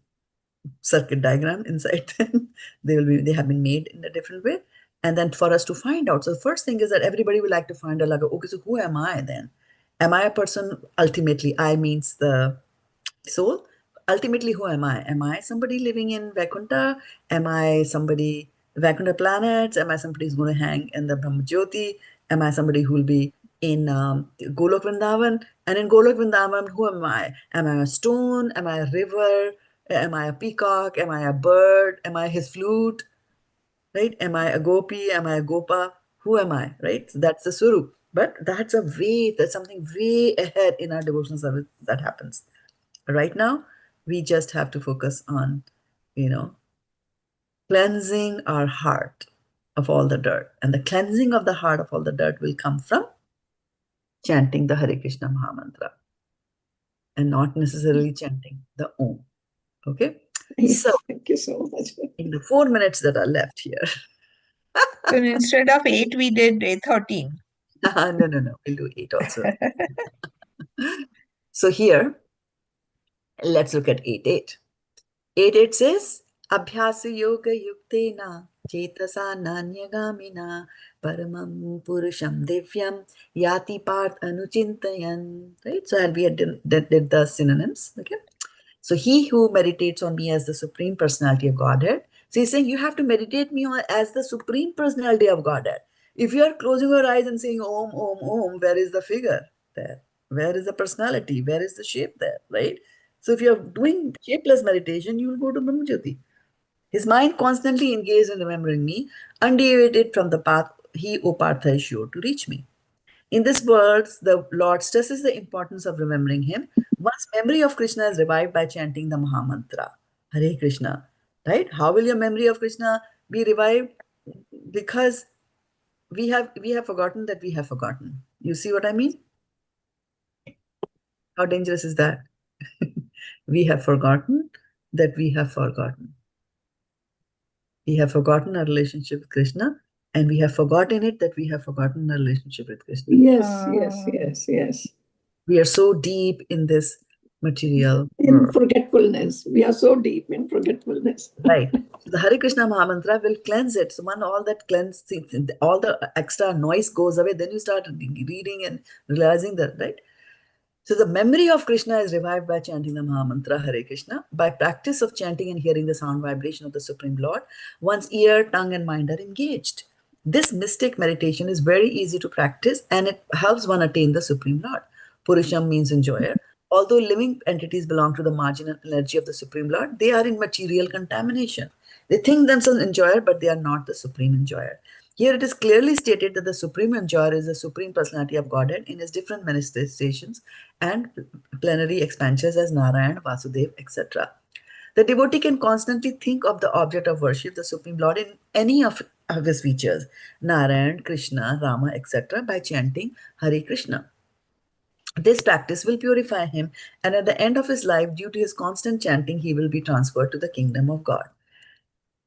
circuit diagram inside them. They have been made in a different way. And then for us to find out, so the first thing is that everybody would like to find out, like, okay, so who am I then? Am I a person? Ultimately, I means the soul. Ultimately, who am I? Am I somebody living in Vaikuntha? Am I somebody, Vaikuntha planets? Am I somebody who's going to hang in the Brahma Jyoti? Am I somebody who will be in Golok Vrindavan? And in Golok Vrindavan, who am I? Am I a stone? Am I a river? Am I a peacock? Am I a bird? Am I his flute? Right? Am I a gopi? Am I a gopa? Who am I? Right? So that's the swarup. But that's something way ahead in our devotional service that happens. Right now, we just have to focus on, cleansing our heart of all the dirt. And the cleansing of the heart of all the dirt will come from chanting the Hare Krishna mahā-mantra and not necessarily chanting the Om. Okay? Yes, So, thank you so much. in the 4 minutes that are left here, So instead of 8, we did 13. no, we'll do 8 also. So here, let's look at 8.8. 8.8 says, abhyāsa-yoga-yuktena cetasā nānya-gāminā paramam puruṣaṁ divyam yāti pārthānucintayan. Right? So we did the synonyms. Okay. So he who meditates on me as the Supreme Personality of Godhead. So he's saying you have to meditate me on as the Supreme Personality of Godhead. If you are closing your eyes and saying Om, Om, Om, where is the figure there? Where is the personality? Where is the shape there? Right? So if you're doing shapeless meditation, you will go to Brahma Jyoti. His mind constantly engaged in remembering me, undeviated from the path he, O Partha, is sure to reach me. In these words, the Lord stresses the importance of remembering him. One's memory of Krishna is revived by chanting the mahā-mantra, Hare Krishna. Right? How will your memory of Krishna be revived? Because we have forgotten that we have forgotten. You see what I mean? How dangerous is that? We have forgotten that we have forgotten. We have forgotten our relationship with Krishna, and we have forgotten it that we have forgotten our relationship with Krishna. Yes. We are so deep in this material In world. forgetfulness. We are so deep in forgetfulness. Right. So the Hare Krishna Mahamantra will cleanse it. So when all that cleansing, all the extra noise goes away, then you start reading and realizing that, right? So the memory of Krishna is revived by chanting the Mahamantra Hare Krishna. By practice of chanting and hearing the sound vibration of the Supreme Lord, one's ear, tongue, and mind are engaged. This mystic meditation is very easy to practice and it helps one attain the Supreme Lord. Puruṣaṁ means enjoyer. Although living entities belong to the marginal energy of the Supreme Lord, they are in material contamination. They think themselves enjoyer, but they are not the Supreme Enjoyer. Here it is clearly stated that the Supreme Enjoyer is the Supreme Personality of Godhead in his different manifestations and plenary expansions as Narayana, Vasudeva, etc. The devotee can constantly think of the object of worship, the Supreme Lord, in any of his features, Narayana, Krishna, Rama, etc., by chanting Hare Krishna. This practice will purify him, and at the end of his life, due to his constant chanting, he will be transferred to the kingdom of God.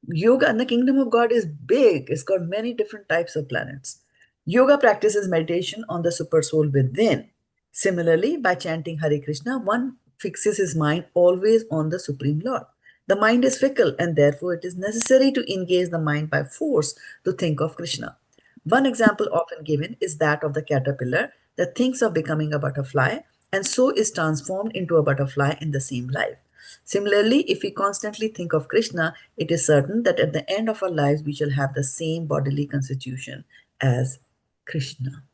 Yoga and the kingdom of God is big. It's got many different types of planets. Yoga practices meditation on the super soul within. Similarly, by chanting Hare Krishna, one fixes his mind always on the Supreme Lord. The mind is fickle, and therefore it is necessary to engage the mind by force to think of Krishna. One example often given is that of the caterpillar that thinks of becoming a butterfly and so is transformed into a butterfly in the same life. Similarly, if we constantly think of Krishna, it is certain that at the end of our lives, we shall have the same bodily constitution as Krishna.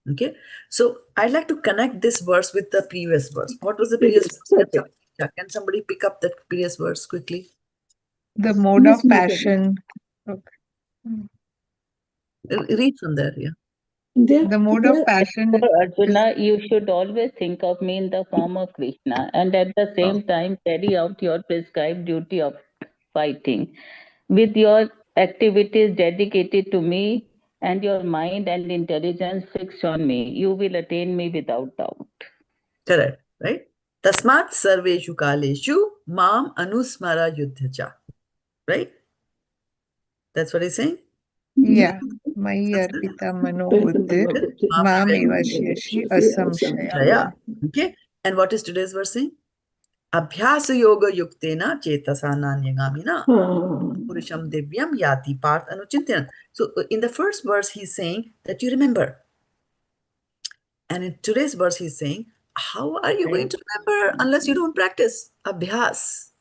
Okay, so I'd like to connect this verse with the previous verse. What was the previous verse? Can somebody pick up that previous verse quickly? The mode Yes, of Mataji. passion. Okay. Read from there, yeah. The mode of passion For is Arjuna, you should always think of me in the form of Krishna and at the same time carry out your prescribed duty of fighting. With your activities dedicated to me and your mind and intelligence fixed on me, you will attain me without doubt. Correct, right? Tasmat sarveshu kaleshu mam anusmara yuddhacha. Right? That's what he's saying? Yeah. Mayi arpita mano buddhir mameva shyashi asamshaya. Shaya. Okay. And what is today's verse saying? Abhyāsa-yoga-yuktena cetasā nānya-gāminā puruṣaṁ divyam yāti pārthānucintayan. So in the first verse, he's saying that you remember. And in today's verse, he's saying, how are you going to remember unless you don't practice? Abhyas.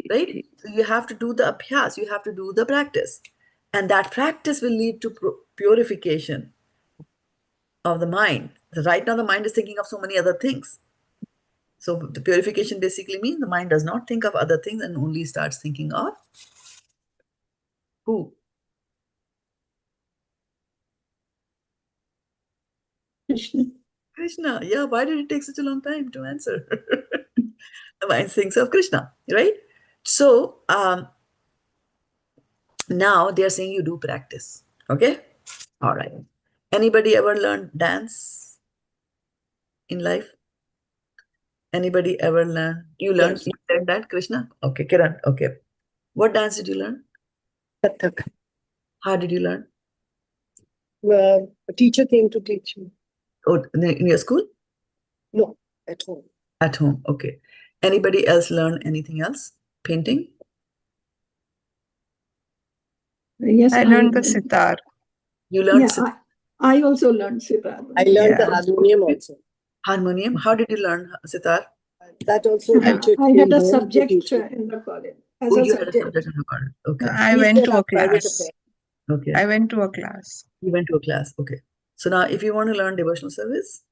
Right? So you have to do the abhyas, you have to do the practice. And that practice will lead to purification of the mind. Right now, the mind is thinking of so many other things. So the purification basically means the mind does not think of other things and only starts thinking of who? Krishna. Krishna. Yeah, why did it take such a long time to answer? The mind thinks of Krishna, right? So now they're saying you do practice. Okay? All right. Anybody ever learned dance in life? Anybody ever learn? You learned, Yes. you learned that, Krishna? Okay, Kiran. Okay. What dance did you learn? Kathak. How did you learn? A teacher came to teach me. Oh, in your school? No, at home. At home. Okay. Anybody else learn anything else? Painting? Yes, I learned the sitar. You learned Yeah, I also learned sitar. I learned the Yeah. harmonium also. harmonium. How did you learn sitar? That also teacher I came had a home to subject teach me. in the college. As Oh, a you had a subject. subject in the college. Okay. I He's went there to a as private class. affair. Okay. I went to a class. You went to a class. Okay. So now if you want to learn devotional service,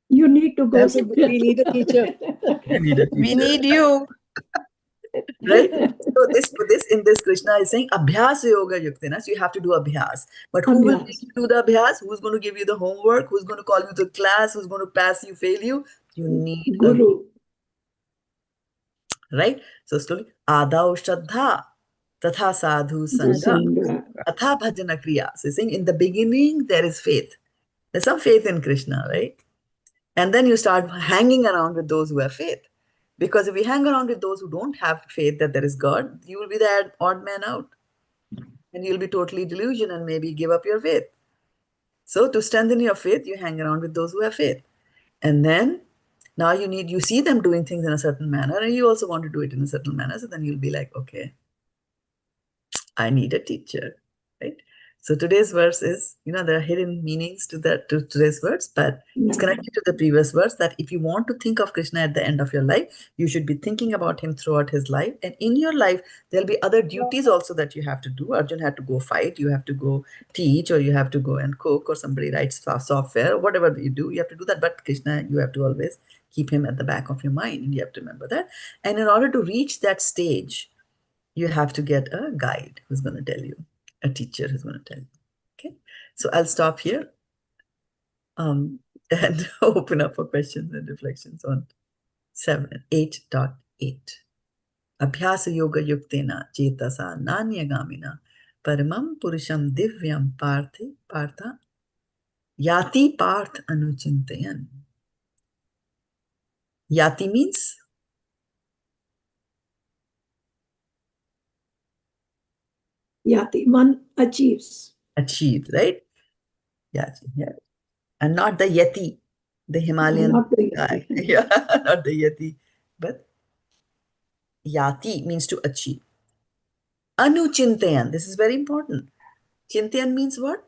You need to go. We need a teacher. you need a teacher. We need you. Right? So this in this Krishna is saying abhyāsa-yoga-yuktena. So you have to do abhyas. But who will make you do the abhyas? Who's going to give you the homework? Who's going to call you to class? Who's going to pass you, fail you? You need a Guru. right? So slowly, ādau shraddha, tatha sadhu sangha, Sangha. tatha bhajana kriya. So saying in the beginning, there is faith. There's some faith in Krishna, right? And then you start hanging around with those who have faith. Because if you hang around with those who don't have faith that there is God, you will be the odd man out. And you'll be totally delusional and maybe give up your faith. So to strengthen your faith, you hang around with those who have faith. And then now you see them doing things in a certain manner and you also want to do it in a certain manner. So then you'll be like, okay, I need a teacher, right? So today's verse is, there are hidden meanings to today's verse, but it's connected to the previous verse that if you want to think of Krishna at the end of your life, you should be thinking about him throughout his life. And in your life, there'll be other duties also that you have to do. Arjun had to go fight, you have to go teach, or you have to go and cook, or somebody writes software, whatever you do, you have to do that. But Krishna, you have to always keep him at the back of your mind, and you have to remember that. And in order to reach that stage, you have to get a guide who's going to tell you, a teacher who's going to tell you. Okay, so I'll stop here and open up for questions and reflections on 8.8. Abhyāsa-yoga-yuktena cetasā nānya-gāminā paramam puruṣaṁ divyam Pṛthā yāti pārthānucintayan. Yāti means Yati, one achieves. achieved, right? Yati, yeah. And not the Yeti, the Himalayan Not the guy. Yati. Yeah, not the Yeti. But Yati means to achieve. Anucintayan, this is very important. Chintayan means what?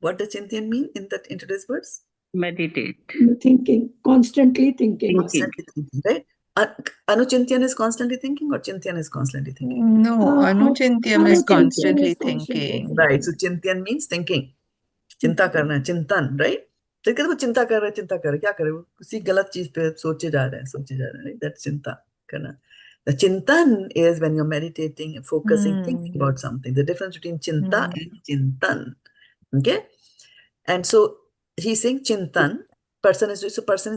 What does Chintayan mean in today's words? Meditate. Thinking, constantly thinking. Constantly thinking, right? Anucintayan is constantly thinking, or Chintayan is constantly thinking? No, Anucintyam is Anucintyam constantly is constantly thinking. Right. So Chintayan means thinking. चिंता करना है, चिंतन, right? तो कहते वो चिंता कर रहे क्या करे, वो किसी गलत चीज पे सोचे जा रहे हैं, right? That's चिंता करना. The chintan is when you're meditating and focusing, thinking about something. The difference between chinta and chintan. Okay? And so he's saying chintan, person is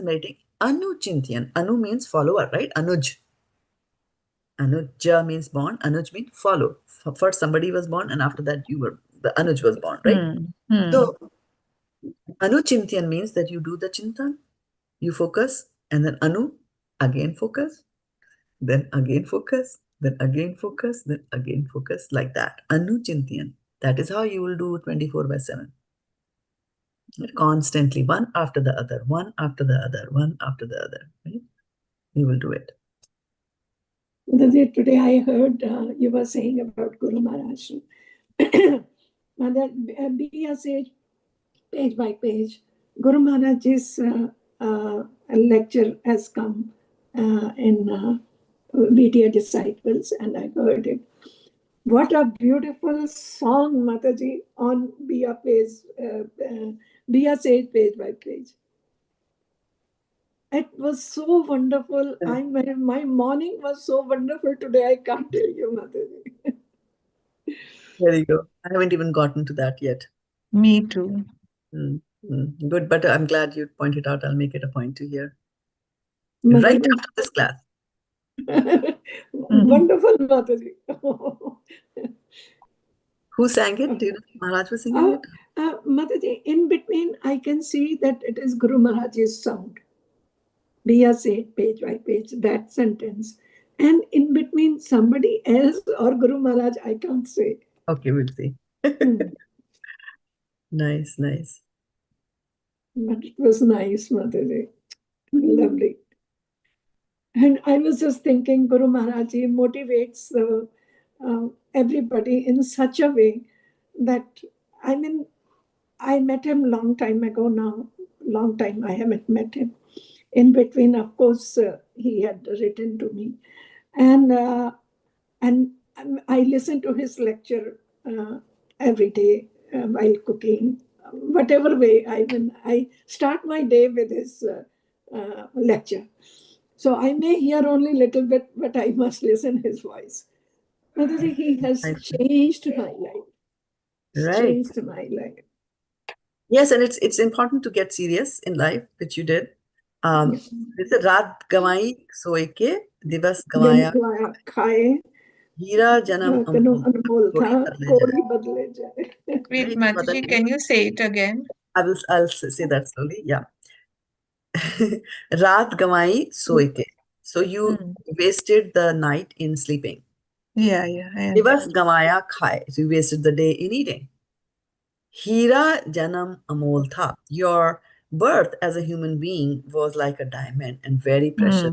meditating. Anucintayan. Anu means follower, right? Anuj. Anuja means born. Anuj means follow. First somebody was born and after that the Anuj was born, right? So anucintayan means that you do the chintan, you focus, and then again focus, then again focus, then again focus, like that. Anucintayan. That is how you will do 24/7. Constantly, one after the other, one after the other, one after the other. Right? You will do it. Today I heard you were saying about Guru Maharaj. Mother, be a sage, page by page. Guru Maharaj's lecture has come in Media Disciples, and I heard it. What a beautiful song, Mataji, on Be a Sage, page by page. It was so wonderful. My morning was so wonderful today. I can't tell you, Mataji. There you go. I haven't even gotten to that yet. Me too. Good, but I'm glad you pointed out. I'll make it a point to hear. Mataji. Right after this class. Wonderful, Mataji. Who sang it? Do you know Maharaj was singing it? Mataji, in between, I can see that it is Guru Maharaj's sound. Be a sage, page by page, that sentence. And in between, somebody else or Guru Maharaj, I can't say. Okay, we'll see. Nice, nice. But it was nice, Mataji. Lovely. And I was just thinking, Guru Maharaj motivates everybody in such a way that, I mean, I met him long time ago now. Long time I haven't met him. In between, of course, he had written to me. And I listen to his lecture every day while cooking. Whatever way, I start my day with his lecture. So I may hear only a little bit, but I must listen his voice. Mataji, he has changed my life. Right. Changed my life. Yes, and it's important to get serious in life, which you did. It's a raat gamai soe ke divas gamaya khaye. Hira janam anmol tha, kodi badle jaye. Wait, Mataji, can you say it again? I'll say that slowly. Yeah. Raat gamai soe ke. So you wasted the night in sleeping. Yeah. Divas gamaya khaye. So you wasted the day in eating. Hira janam amol tha. Your birth as a human being was like a diamond and very precious.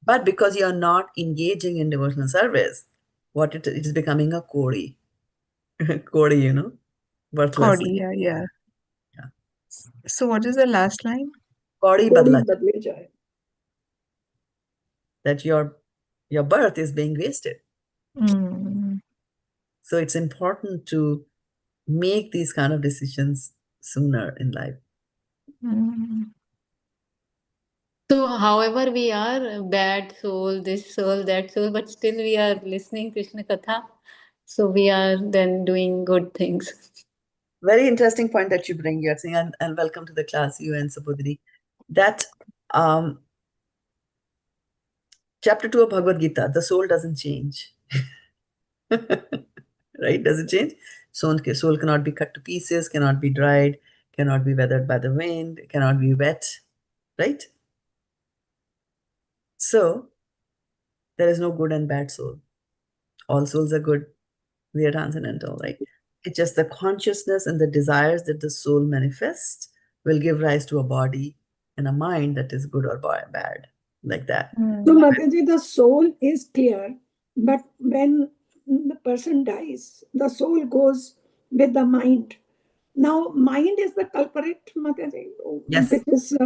But because you're not engaging in devotional service, it is becoming a kodi. Kodi, you know, worthless. Kodi, yeah. So what is the last line? Kodi badla jaye. That your birth is being wasted. So it's important to make these kind of decisions sooner in life. So, however, we are bad soul, this soul, that soul, but still we are listening Krishna Katha. So we are then doing good things. Very interesting point that you bring, Yati, and welcome to the class, you and Subodhini. That chapter 2 of Bhagavad Gita, the soul doesn't change. Right? Does it change? Soul cannot be cut to pieces, cannot be dried, cannot be weathered by the wind, cannot be wet. Right? So, there is no good and bad soul. All souls are good. They are transcendental. Right? It's just the consciousness and the desires that the soul manifests will give rise to a body and a mind that is good or bad. Like that. So, Mataji, the soul is clear, but when the person dies, the soul goes with the mind. Now, mind is the culprit, Mataji. Yes. Which is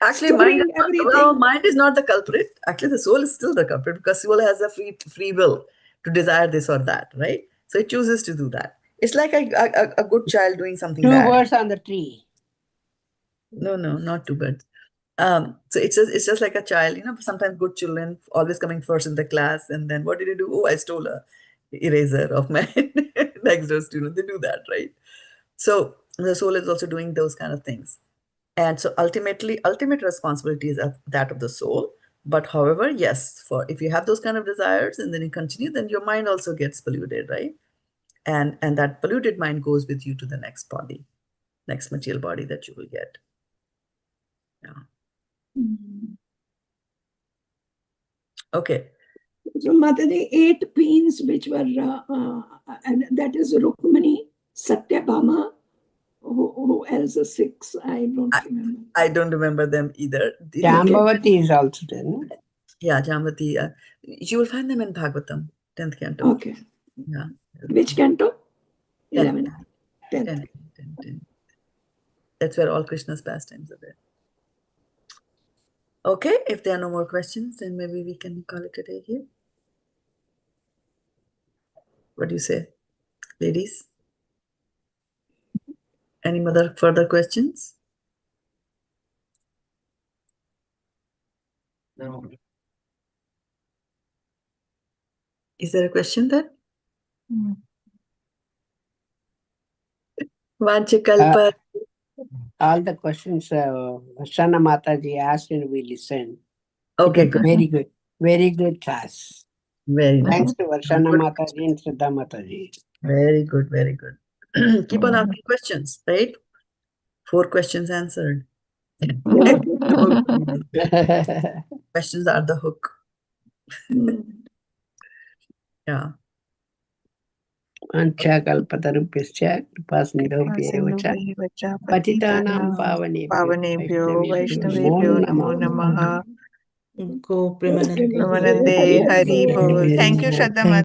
actually mind is not the culprit. Actually, the soul is still the culprit because soul has a free will to desire this or that, right? So it chooses to do that. It's like a good child doing something bad. Two birds on the tree. No, not two birds. So it's just like a child, you know, sometimes good children always coming first in the class, and then what did you do? Oh, I stole a eraser of my next door student. They do that, right? So the soul is also doing those kind of things. And so ultimate responsibility is that of the soul. But however, yes, if you have those kind of desires and then you continue, then your mind also gets polluted, right? And that polluted mind goes with you to the next body, next material body that you will get. Yeah. Okay. So Mataji, 8 queens which were, and that is Rukmini, Satyabhama, who else is 6? I don't remember. I don't remember them either. Jambavati is also there, no? Yeah, Jambavati. You will find them in Bhagavatam, 10th canto. Okay. Yeah. Which canto? 10th. 11th. 10. That's where all Krishna's pastimes are there. Okay, if there are no more questions, then maybe we can call it a day here. What do you say, ladies? Any further questions? No. Is there a question then? Vanchakalpa. All the questions Kṛṣṇa Mataji asked and we listened. Okay, It was good. Very good class. Very nice. Thanks to Kṛṣṇa Mataji and Shraddha Mataji. Very good, very good. Keep on asking questions, right? 4 questions answered. Questions are the hook. Yeah. Ancha-kalpatarubhyascha kripasindhobhyevacha patitanam Pavanebhyo Vaishnavebhyo Namo Namaha. Go Premanande. Pramanande Hari Bol. Thank you, Shraddha Mataji.